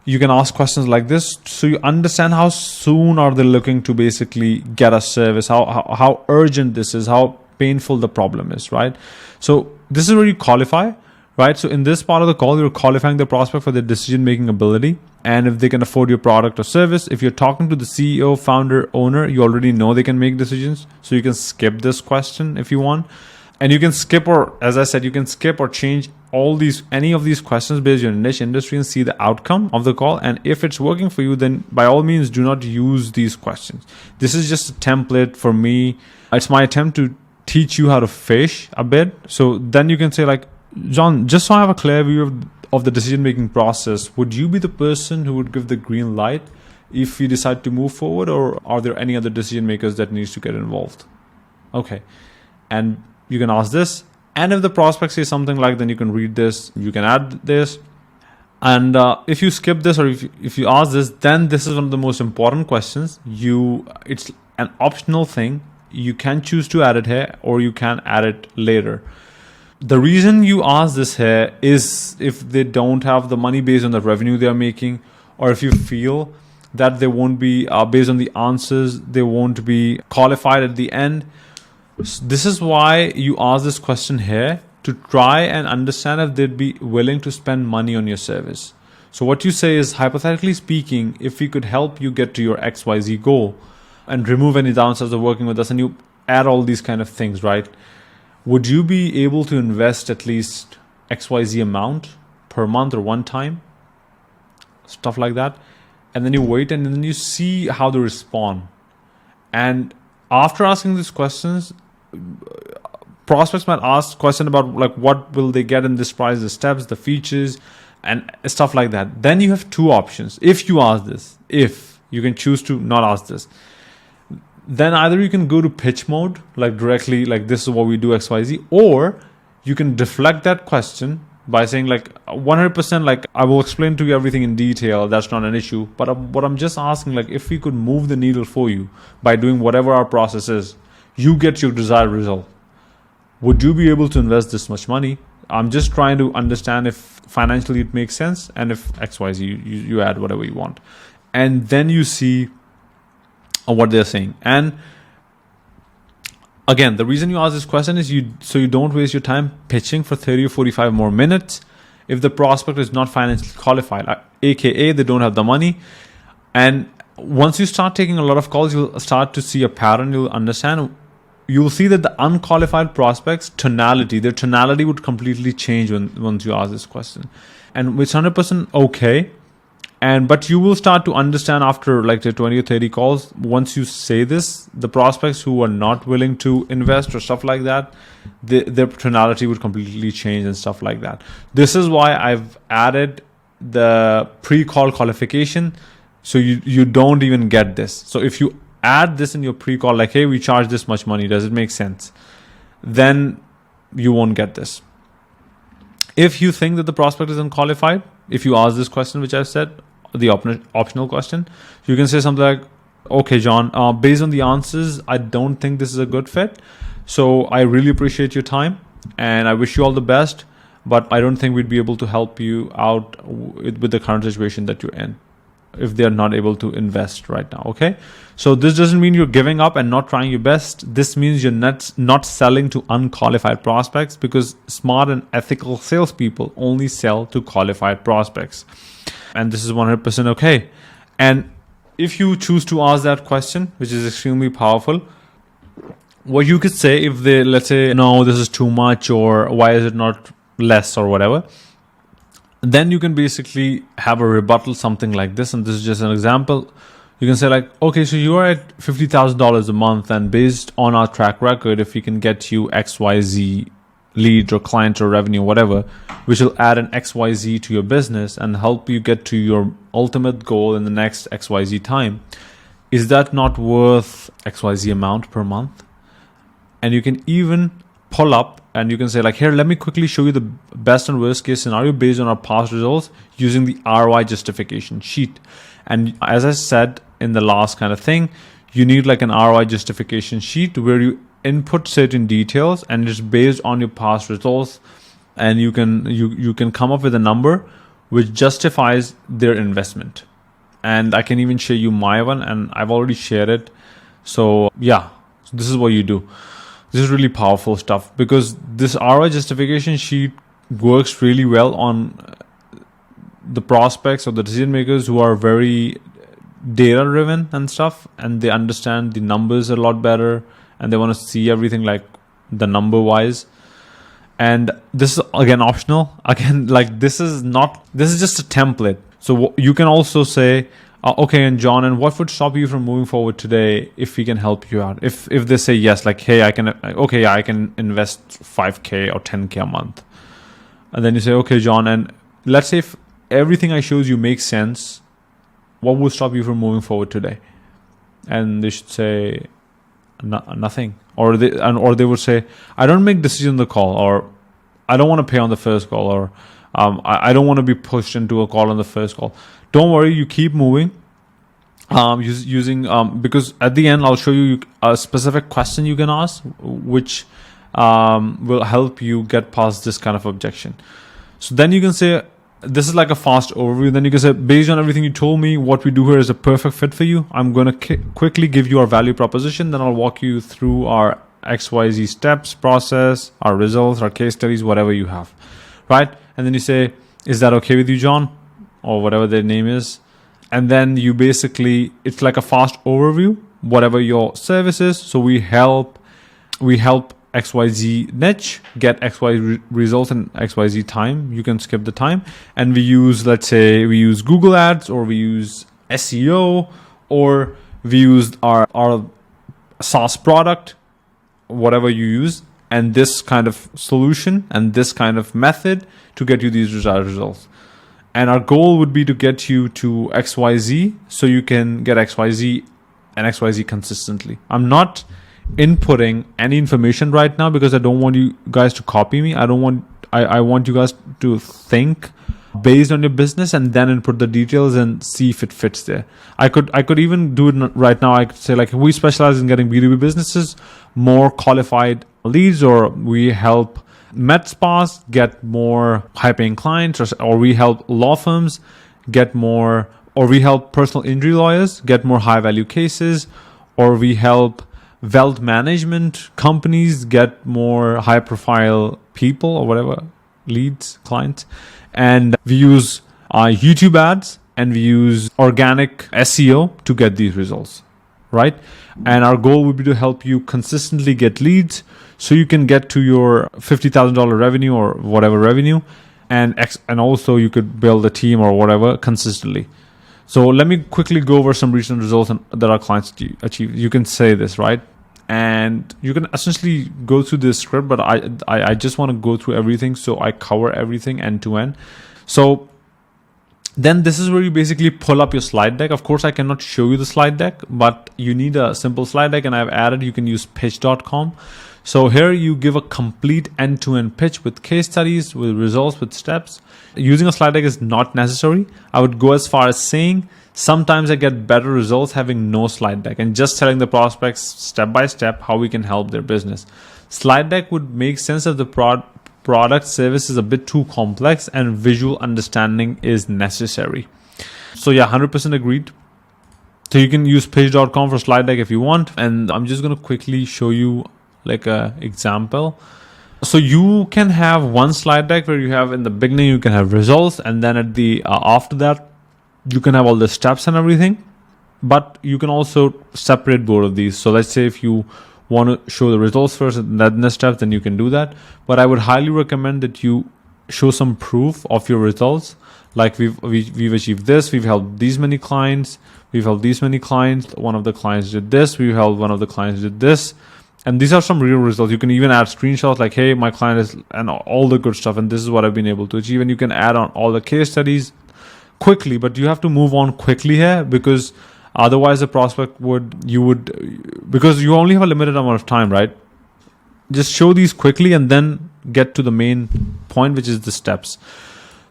you can ask questions like this. So you understand how soon are they looking to basically get a service, how urgent this is, how painful the problem is, right? So this is where you qualify, right? So in this part of the call, you're qualifying the prospect for their decision-making ability and if they can afford your product or service. If you're talking to the CEO, founder, owner, you already know they can make decisions. So you can skip this question if you want. And you can skip, or as I said, you can skip or change any of these questions based on your niche industry and see the outcome of the call. And if it's working for you, then by all means, do not use these questions. This is just a template for me. It's my attempt to teach you how to fish a bit. So then you can say like, John, just so I have a clear view of the decision-making process, would you be the person who would give the green light if you decide to move forward, or are there any other decision makers that needs to get involved? Okay. And you can ask this. And if the prospect says something like, then you can read this, you can add this. And if you skip this, or if you ask this, then this is one of the most important questions. It's an optional thing. You can choose to add it here, or you can add it later. The reason you ask this here is if they don't have the money based on the revenue they're making, or if you feel that they won't be, based on the answers, they won't be qualified at the end. This is why you ask this question here, to try and understand if they'd be willing to spend money on your service. So what you say is, hypothetically speaking, if we could help you get to your XYZ goal and remove any downsides of working with us, and you add all these kind of things, right? Would you be able to invest at least XYZ amount per month or one time? Stuff like that. And then you wait and then you see how they respond. And after asking these questions, prospects might ask questions about like what will they get in this price, the steps, the features, and stuff like that. Then you have two options. If you ask this, if you can choose to not ask this, then either you can go to pitch mode, like directly, like this is what we do XYZ, or you can deflect that question by saying like 100%, like I will explain to you everything in detail. That's not an issue. But what I'm just asking, like if we could move the needle for you by doing whatever our process is, you get your desired result. Would you be able to invest this much money? I'm just trying to understand if financially it makes sense, and if XYZ, you add whatever you want. And then you see what they're saying. And again, the reason you ask this question is so you don't waste your time pitching for 30 or 45 more minutes if the prospect is not financially qualified, aka they don't have the money. And once you start taking a lot of calls, you'll start to see a pattern. You'll see that the unqualified prospects their tonality would completely change once you ask this question. And it's 100% okay. But you will start to understand after like the 20 or 30 calls, once you say this, the prospects who are not willing to invest or stuff like that, their tonality would completely change and stuff like that. This is why I've added the pre-call qualification, so you don't even get this. So if you add this in your pre-call, like, hey, we charge this much money, does it make sense? Then you won't get this. If you think that the prospect is unqualified, if you ask this question, which I've said, the optional question, you can say something like, okay, John, based on the answers, I don't think this is a good fit. So I really appreciate your time and I wish you all the best, but I don't think we'd be able to help you out with the current situation that you're in if they're not able to invest right now. Okay. So this doesn't mean you're giving up and not trying your best. This means you're not selling to unqualified prospects, because smart and ethical salespeople only sell to qualified prospects. And this is 100% okay. And if you choose to ask that question, which is extremely powerful, what you could say if they, let's say, no, this is too much, or why is it not less, or whatever, then you can basically have a rebuttal, something like this. And this is just an example. You can say like, okay, so you are at $50,000 a month, and based on our track record, if we can get you XYZ leads or clients or revenue, whatever, which will add an XYZ to your business and help you get to your ultimate goal in the next XYZ time, is that not worth XYZ amount per month? And you can even pull up and you can say like, here, let me quickly show you the best and worst case scenario based on our past results using the ROI justification sheet. And as I said in the last kind of thing, you need like an ROI justification sheet where you input certain details and it's based on your past results, and you can come up with a number which justifies their investment. And I can even share you my one, and I've already shared it. So yeah, so this is what you do. This is really powerful stuff, because this ROI justification sheet works really well on the prospects or the decision makers who are very data driven and stuff, and they understand the numbers a lot better, and they want to see everything like the number wise. And this is again optional. Again, like this is just a template. So you can also say, okay, and John, and what would stop you from moving forward today if we can help you out? If they say yes, like, hey, I can invest 5K or 10K a month. And then you say, okay, John, and let's say if everything I showed you makes sense, what would stop you from moving forward today? And they should say nothing. Or they would say, I don't make decisions on the call, or I don't want to pay on the first call, or I don't want to be pushed into a call on the first call. Don't worry, you keep moving. Using because at the end I'll show you a specific question you can ask, which will help you get past this kind of objection. So then you can say, this is like a fast overview. Then you can say, based on everything you told me, what we do here is a perfect fit for you. I'm going to quickly give you our value proposition. Then I'll walk you through our XYZ steps, process, our results, our case studies, whatever you have, right? And then you say, is that okay with you, John? Or whatever their name is. And then you basically, it's like a fast overview, whatever your service is. So we help XYZ niche get XY results in XYZ time. You can skip the time. And we use, let's say we use Google Ads, or we use SEO, or we use our SaaS product, whatever you use, and this kind of solution and this kind of method to get you these desired results. And our goal would be to get you to XYZ so you can get XYZ and XYZ consistently. I'm not inputting any information right now because I don't want you guys to copy me. I want you guys to think based on your business and then input the details and see if it fits there. I could even do it right now. I could say, like, we specialize in getting B2B businesses more qualified leads, or we help med spas get more high paying clients, or we help law firms get more, or we help personal injury lawyers get more high value cases, or we help wealth management companies get more high profile people or whatever, leads, clients. And we use YouTube ads, and we use organic SEO to get these results, right? And our goal would be to help you consistently get leads so you can get to your $50,000 revenue or whatever revenue, and also you could build a team or whatever consistently. So let me quickly go over some recent results that our clients achieve. You can say this, right? And you can essentially go through this script, but I just want to go through everything, so I cover everything end to end. So then this is where you basically pull up your slide deck. Of course, I cannot show you the slide deck, but you need a simple slide deck, and I've added, you can use pitch.com. So here you give a complete end-to-end pitch with case studies, with results, with steps. Using a slide deck is not necessary. I would go as far as saying sometimes I get better results having no slide deck and just telling the prospects step by step how we can help their business. Slide deck would make sense if the product service is a bit too complex and visual understanding is necessary. So yeah, 100% agreed. So you can use pitch.com for slide deck if you want. And I'm just going to quickly show you like a example. So you can have one slide deck where you have, in the beginning you can have results, and then at the after that you can have all the steps and everything. But you can also separate both of these. So let's say if you want to show the results first and then the steps, then you can do that. But I would highly recommend that you show some proof of your results. Like we've achieved this, we've helped these many clients, we've helped these many clients, one of the clients did this, we've helped one of the clients did this. And these are some real results. You can even add screenshots like, hey, my client is, and all the good stuff, and this is what I've been able to achieve. And you can add on all the case studies quickly, but you have to move on quickly here, because otherwise the prospect because you only have a limited amount of time, right? Just show these quickly and then get to the main point, which is the steps.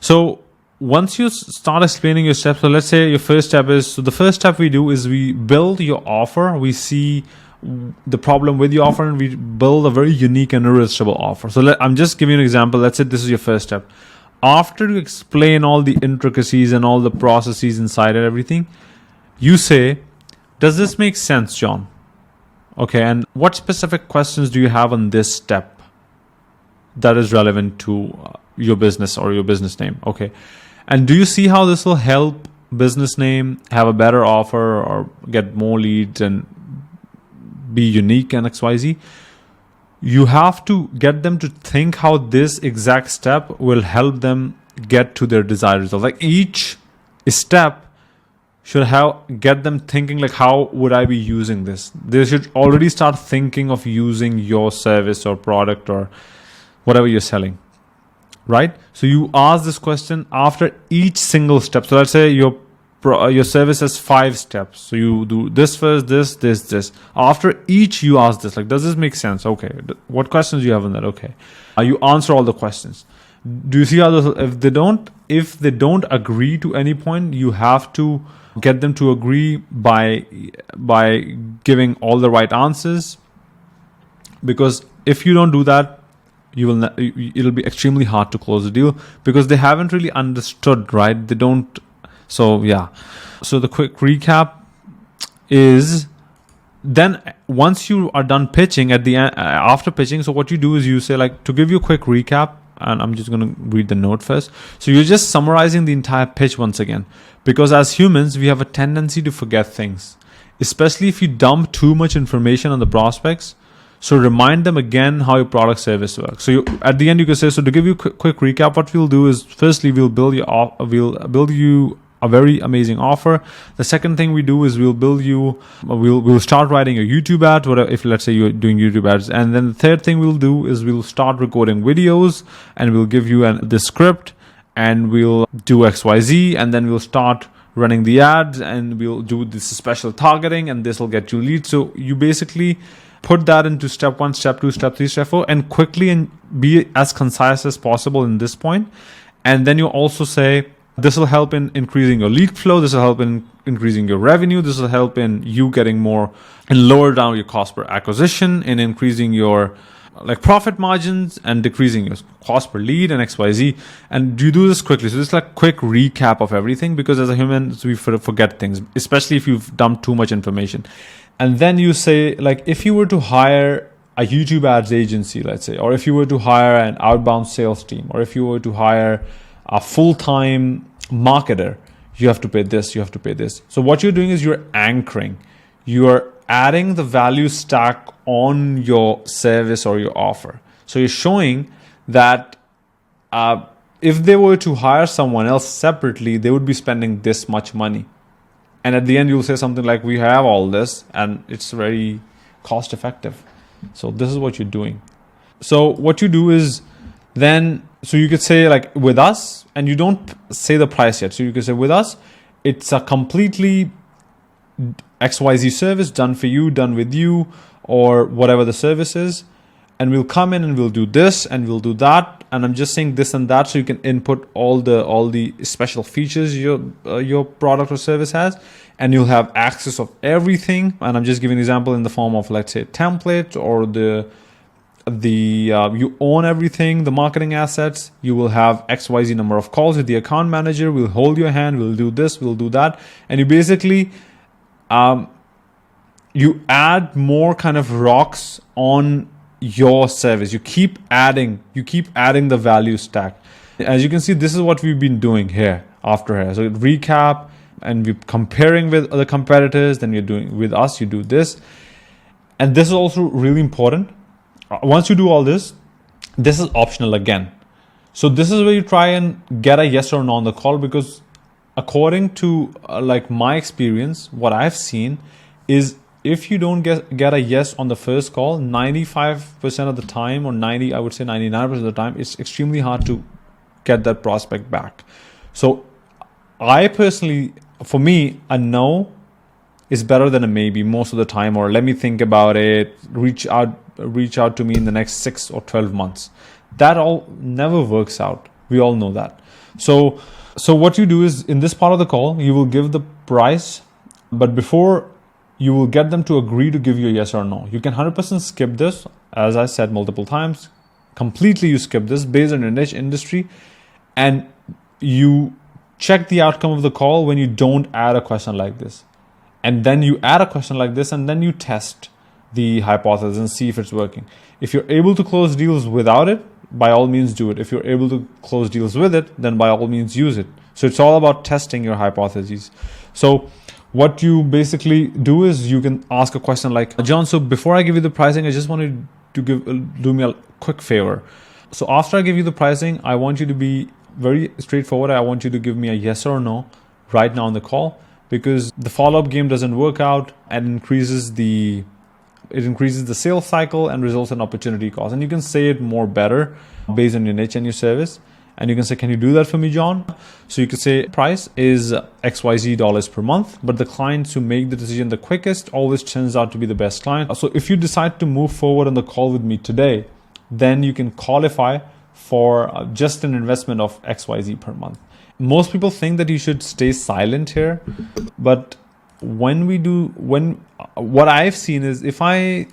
So once you start explaining your steps, so let's say your first step is, so the first step we do is we build your offer. We see the problem with your offer, and we build a very unique and irresistible offer. So I'm just giving you an example. Let's say this is your first step. After you explain all the intricacies and all the processes inside and everything, you say, does this make sense, John? Okay, and what specific questions do you have on this step that is relevant to your business or your business name? Okay, and do you see how this will help business name have a better offer or get more leads and be unique and XYZ? You have to get them to think how this exact step will help them get to their desired result. Like each step should get them thinking like, how would I be using this? They should already start thinking of using your service or product or whatever you're selling, right? So you ask this question after each single step. So let's say your service has 5 steps. So you do this first, this. After each, you ask this, like, does this make sense? Okay. What questions do you have on that? Okay. You answer all the questions. Do you see how this, if they don't agree to any point, you have to get them to agree by giving all the right answers. Because if you don't do that, it'll be extremely hard to close the deal because they haven't really understood, right? They don't. So yeah. So the quick recap is, then once you are done pitching at the end, after pitching, so what you do is you say, like, to give you a quick recap, and I'm just going to read the note first. So you're just summarizing the entire pitch once again, because as humans, we have a tendency to forget things, especially if you dump too much information on the prospects. So remind them again how your product service works. So at the end, you can say, so to give you a quick recap, what we'll do is, firstly, we'll build you a very amazing offer. The second thing we do is we'll start writing a YouTube ad, whatever, if let's say you're doing YouTube ads. And then the third thing we'll do is we'll start recording videos, and we'll give you the script, and we'll do XYZ, and then we'll start running the ads, and we'll do this special targeting, and this will get you leads. So you basically put that into step 1, step 2, step 3, step 4, and quickly and be as concise as possible in this point. And then you also say, this will help in increasing your lead flow. This will help in increasing your revenue. This will help in you getting more and lower down your cost per acquisition, and increasing your profit margins and decreasing your cost per lead and XYZ. And you do this quickly. So this is like quick recap of everything, because as a human, we forget things, especially if you've dumped too much information. And then you say, like, if you were to hire a YouTube ads agency, let's say, or if you were to hire an outbound sales team, or if you were to hire a full-time marketer, you have to pay this, you have to pay this. So what you're doing is you're anchoring. You're adding the value stack on your service or your offer. So you're showing that if they were to hire someone else separately, they would be spending this much money. And at the end, you'll say something like, we have all this, and it's very cost effective. So this is what you're doing. So what you do is then, so you could say, like, with us, and you don't say the price yet. So you could say, with us, it's a completely XYZ service done for you, done with you, or whatever the service is. And we'll come in and we'll do this and we'll do that. And I'm just saying this and that, so you can input all the special features your product or service has, and you'll have access of everything. And I'm just giving an example in the form of, let's say, template, or you own everything, the marketing assets. You will have XYZ number of calls with the account manager. We'll hold your hand. We'll do this. We'll do that. And you basically you add more kind of rocks on your service. You keep adding the value stack. As you can see, this is what we've been doing here after here. So recap, and we're comparing with other competitors. Then you're doing with us, you do this. And this is also really important. Once you do all this, this is optional again. So this is where you try and get a yes or no on the call, because according to my experience, what I've seen is, if you don't get a yes on the first call, 95% of the time, or I would say 99% of the time, it's extremely hard to get that prospect back. So I personally, for me, a no is better than a maybe most of the time, or let me think about it, reach out to me in the next 6 or 12 months. That all never works out. We all know that. So what you do is, in this part of the call, you will give the price, but before you will get them to agree to give you a yes or no. You can 100% skip this, as I said multiple times. Completely you skip this based on your niche industry, and you check the outcome of the call when you don't add a question like this. And then you add a question like this, and then you test the hypothesis and see if it's working. If you're able to close deals without it, by all means do it. If you're able to close deals with it, then by all means use it. So it's all about testing your hypotheses. So what you basically do is you can ask a question like, John, so before I give you the pricing, I just wanted to do me a quick favor. So after I give you the pricing, I want you to be very straightforward. I want you to give me a yes or no right now on the call, because the follow-up game doesn't work out and increases the sales cycle and results in opportunity cost. And you can say it more better based on your niche and your service. And you can say, can you do that for me, John? So you could say price is XYZ dollars per month, but the clients who make the decision the quickest always turns out to be the best client. So if you decide to move forward on the call with me today, then you can qualify for just an investment of XYZ per month. Most people think that you should stay silent here, but what I've seen is if I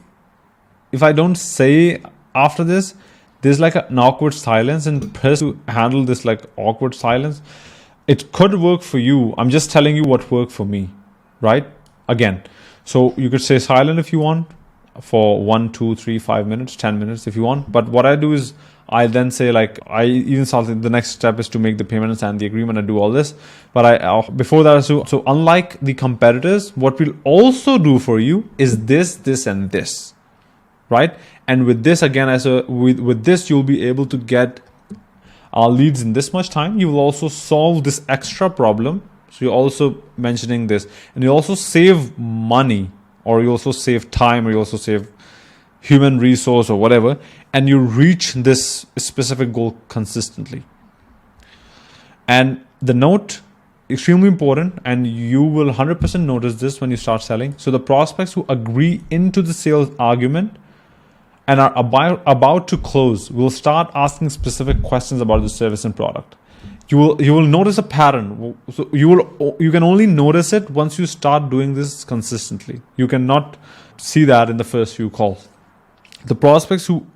don't say after this, there's like an awkward silence, and to handle this like awkward silence, it could work for you. I'm just telling you what worked for me, right? Again, so you could say silent if you want for 1, 2, 3, 5 minutes, 10 minutes if you want. But what I do is I then say, like, I even start the next step is to make the payment and sign the agreement and do all this. But before that, so unlike the competitors, what we'll also do for you is this, and this, right? And with this, again, with this, you'll be able to get leads in this much time. You will also solve this extra problem. So you're also mentioning this, and you also save money, or you also save time, or you also save human resource or whatever, and you reach this specific goal consistently. And the note, extremely important, and you will 100% notice this when you start selling. So the prospects who agree into the sales argument and are about to close will start asking specific questions about the service and product. You will notice a pattern. So you can only notice it once you start doing this consistently. You cannot see that in the first few calls. The prospects who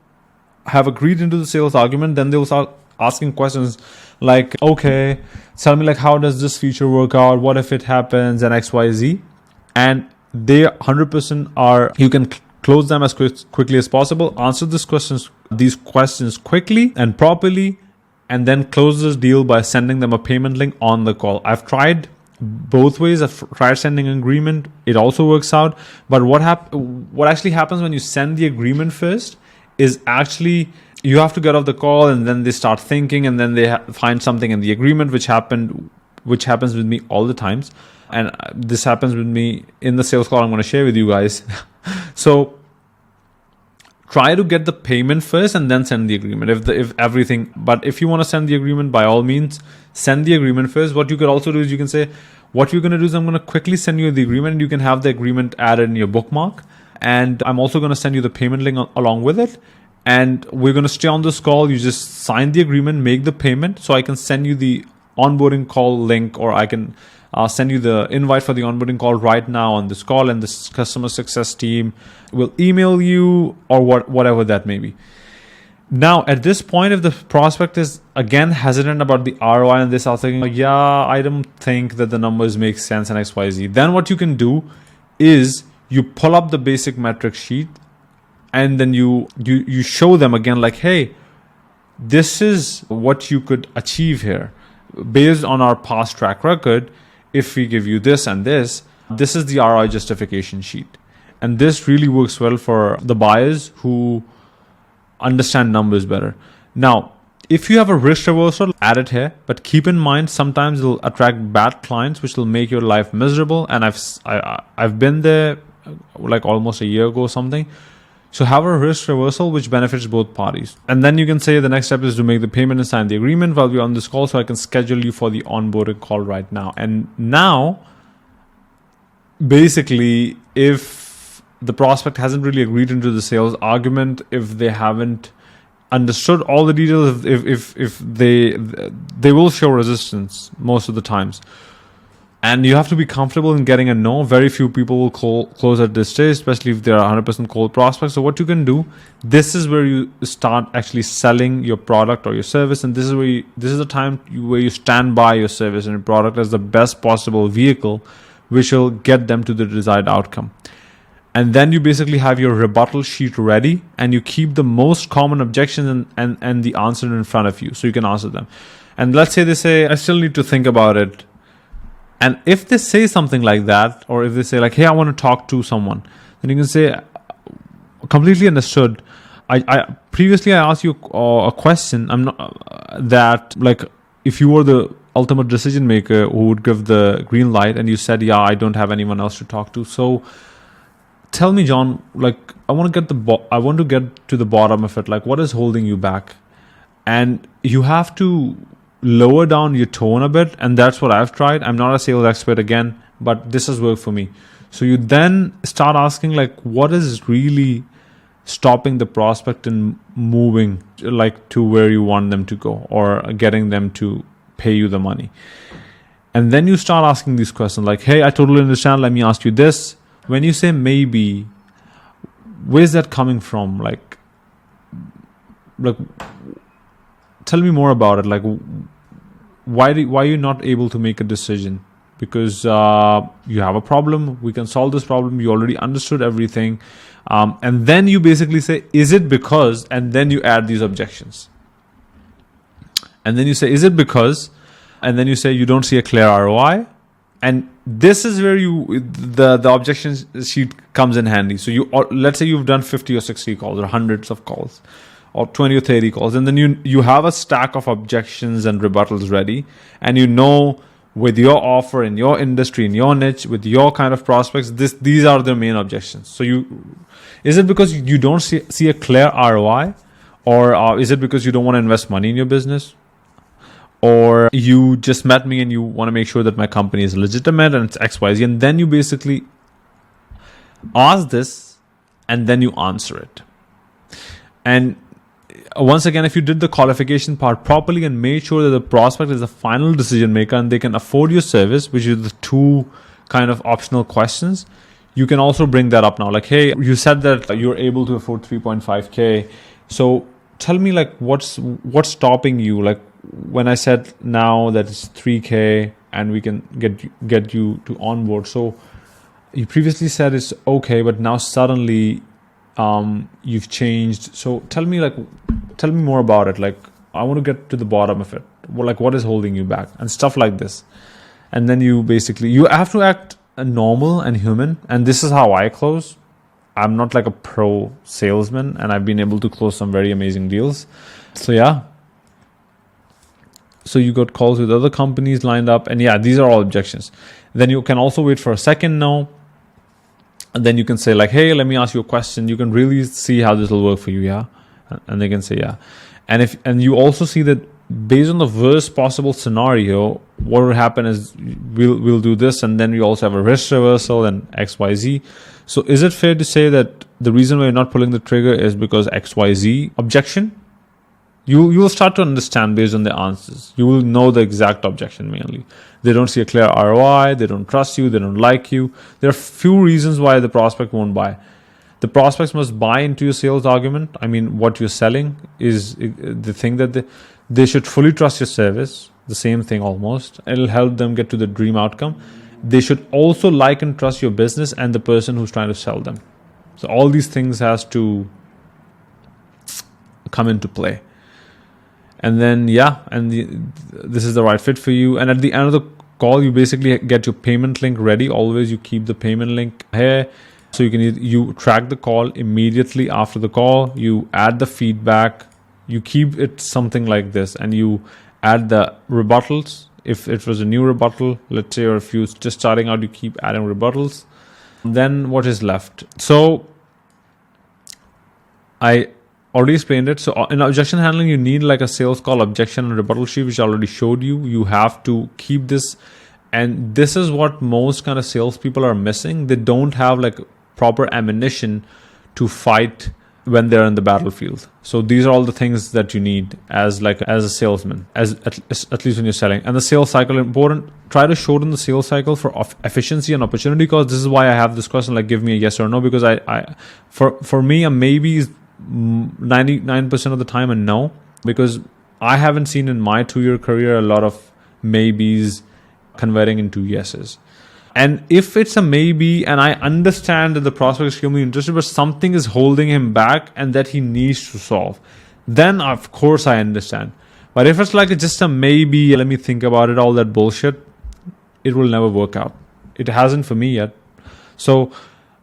have agreed into the sales argument, then they will start asking questions like, okay, tell me, like, how does this feature work out? What if it happens and XYZ? And they 100% are, you can close them as quickly as possible, answer these questions quickly and properly, and then close this deal by sending them a payment link on the call. I've tried both ways. I've tried sending an agreement. It also works out. But what actually happens when you send the agreement first is actually you have to get off the call, and then they start thinking, and then they find something in the agreement, which happens with me all the times. And this happens with me in the sales call I'm going to share with you guys. So try to get the payment first and then send the agreement. But if you want to send the agreement, by all means, send the agreement first. What you could also do is you can say, what you're going to do is I'm going to quickly send you the agreement, and you can have the agreement added in your bookmark. And I'm also going to send you the payment link along with it. And we're going to stay on this call. You just sign the agreement, make the payment. So I can send you the onboarding call link, or I can send you the invite for the onboarding call right now on this call, and this customer success team will email you, or whatever that may be. Now, at this point, if the prospect is again hesitant about the ROI and they start thinking, yeah, I don't think that the numbers make sense and XYZ, then what you can do is you pull up the basic metric sheet, and then you show them again, like, hey, this is what you could achieve here based on our past track record. If we give you this and this is the ROI justification sheet. And this really works well for the buyers who understand numbers better. Now, if you have a risk reversal, add it here, but keep in mind, sometimes it'll attract bad clients, which will make your life miserable. And I've been there like almost a year ago or something. So have a risk reversal which benefits both parties. And then you can say the next step is to make the payment and sign the agreement while we're on this call, so I can schedule you for the onboarding call right now. And now, basically, if the prospect hasn't really agreed into the sales argument, if they haven't understood all the details, if they will show resistance most of the times. And you have to be comfortable in getting a no. Very few people will close at this stage, especially if they are 100% cold prospects. So what you can do, this is where you start actually selling your product or your service. And this is the time where you stand by your service and your product as the best possible vehicle, which will get them to the desired outcome. And then you basically have your rebuttal sheet ready, and you keep the most common objections and the answer in front of you so you can answer them. And let's say they say, I still need to think about it. And if they say something like that, or if they say like, hey, I want to talk to someone, then you can say, completely understood. I previously I asked you a question. I'm not that like if you were the ultimate decision maker who would give the green light, and you said, yeah, I don't have anyone else to talk to. So tell me, John, like I want to get to the bottom of it. Like, what is holding you back? And you have to lower down your tone a bit, and that's what I've tried. I'm not a sales expert again, but this has worked for me. So you then start asking like, what is really stopping the prospect in moving like to where you want them to go, or getting them to pay you the money? And then you start asking these questions like, hey, I totally understand, let me ask you this. When you say maybe, where's that coming from? Like tell me more about it. Like, why are you not able to make a decision? Because you have a problem. We can solve this problem. You already understood everything. And then you basically say, is it because? And then you add these objections. And then you say, is it because? And then you say, you don't see a clear ROI. And this is where the objection sheet comes in handy. So let's say you've done 50 or 60 calls or hundreds of calls, or 20 or 30 calls, and then you have a stack of objections and rebuttals ready, and you know with your offer in your industry, in your niche, with your kind of prospects, these are the main objections. So is it because you don't see a clear ROI, or is it because you don't want to invest money in your business, or you just met me and you want to make sure that my company is legitimate and it's XYZ, and then you basically ask this and then you answer it. And once again, if you did the qualification part properly and made sure that the prospect is the final decision maker and they can afford your service, which is the two kind of optional questions, you can also bring that up now. Like, hey, you said that you're able to afford 3.5K. So tell me, like, what's stopping you? Like, when I said now that it's 3K and we can get you to onboard. So you previously said it's okay, but now suddenly you've changed. So tell me more about it. Like, I want to get to the bottom of it. Like, what is holding you back and stuff like this. And then you have to act normal and human. And this is how I close. I'm not like a pro salesman, and I've been able to close some very amazing deals. So yeah. So you got calls with other companies lined up, and yeah, these are all objections. Then you can also wait for a second no. And then you can say like, hey, let me ask you a question. You can really see how this will work for you, yeah? And they can say yeah. And you also see that based on the worst possible scenario, what will happen is we'll do this, and then we also have a risk reversal and XYZ. So is it fair to say that the reason why you're not pulling the trigger is because XYZ objection? You will start to understand based on the answers. You will know the exact objection mainly. They don't see a clear ROI. They don't trust you. They don't like you. There are few reasons why the prospect won't buy. The prospects must buy into your sales argument. I mean, what you're selling is the thing that they should fully trust your service. The same thing almost. It'll help them get to the dream outcome. They should also like and trust your business and the person who's trying to sell them. So all these things has to come into play. And then, this is the right fit for you. And at the end of the call, you basically get your payment link ready. Always you keep the payment link here. So you track the call immediately after the call. You add the feedback. You keep it something like this. And you add the rebuttals. If it was a new rebuttal, let's say, or if you're just starting out, you keep adding rebuttals. Then what is left? So I already explained it. So in objection handling, you need like a sales call objection and rebuttal sheet, which I already showed you. You have to keep this. And this is what most kind of salespeople are missing. They don't have like proper ammunition to fight when they're in the battlefield. So these are all the things that you need as a salesman, at least when you're selling. And the sales cycle is important. Try to shorten the sales cycle for efficiency and opportunity. Because this is why I have this question, like, give me a yes or no. Because for me, a maybe is 99% of the time a no, because I haven't seen in my 2-year career a lot of maybes converting into yeses. And if it's a maybe, and I understand that the prospect is extremely interested, but something is holding him back and that he needs to solve, then of course I understand. But if it's like just a maybe, let me think about it, all that bullshit, it will never work out. It hasn't for me yet. So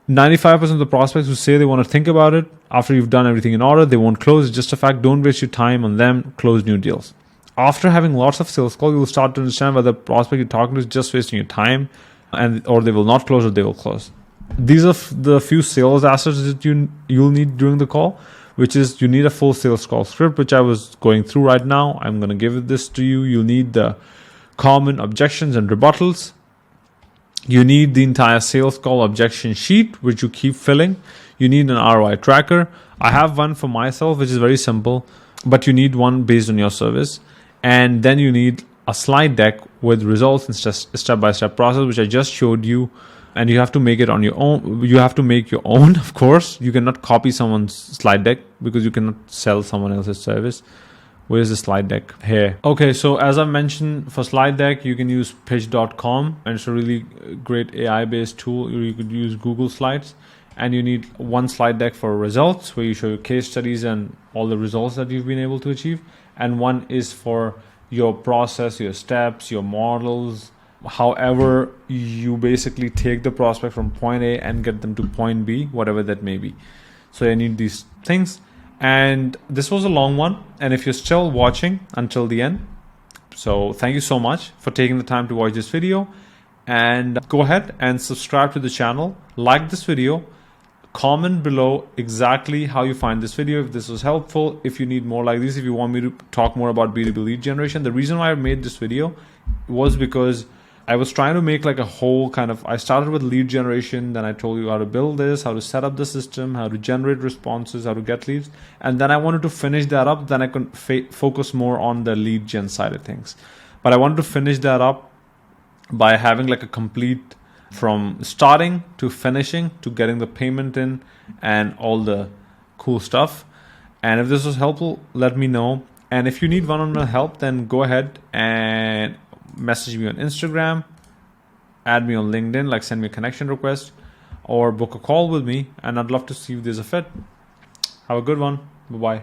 95% of the prospects who say they want to think about it, after you've done everything in order, they won't close. It's just a fact. Don't waste your time on them. Close new deals. After having lots of sales calls, you will start to understand whether the prospect you're talking to is just wasting your time, and or they will not close or they will close. These are the few sales assets that you'll need during the call, which is you need a full sales call script, which I was going through right now. I'm going to give this to you. You'll need the common objections and rebuttals. You need the entire sales call objection sheet, which you keep filling. You need an ROI tracker. I have one for myself, which is very simple, but you need one based on your service. And then you need a slide deck with results and step-by-step process, which I just showed you. And you have to make it on your own. You have to make your own, of course. You cannot copy someone's slide deck because you cannot sell someone else's service. Where's the slide deck? Here. Okay, so as I mentioned, for slide deck, you can use pitch.com, and it's a really great AI-based tool. You could use Google Slides, and you need one slide deck for results, where you show your case studies and all the results that you've been able to achieve. And one is for your process, your steps, your models, however you basically take the prospect from point A and get them to point B, whatever that may be. So I need these things. And this was a long one. And if you're still watching until the end, so thank you so much for taking the time to watch this video. And go ahead and subscribe to the channel, like this video, comment below exactly how you find this video, if this was helpful, if you need more like this, if you want me to talk more about B2B lead generation. The reason why I made this video was because I was trying to make like a whole kind of, I started with lead generation, then I told you how to build this, how to set up the system, how to generate responses, how to get leads. And then I wanted to finish that up. Then I could focus more on the lead gen side of things. But I wanted to finish that up by having like a complete, from starting to finishing to getting the payment in and all the cool stuff. And if this was helpful, let me know. And if you need one-on-one help, then go ahead and message me on Instagram, add me on LinkedIn, like send me a connection request, or book a call with me, and I'd love to see if there's a fit. Have a good one. Bye-bye.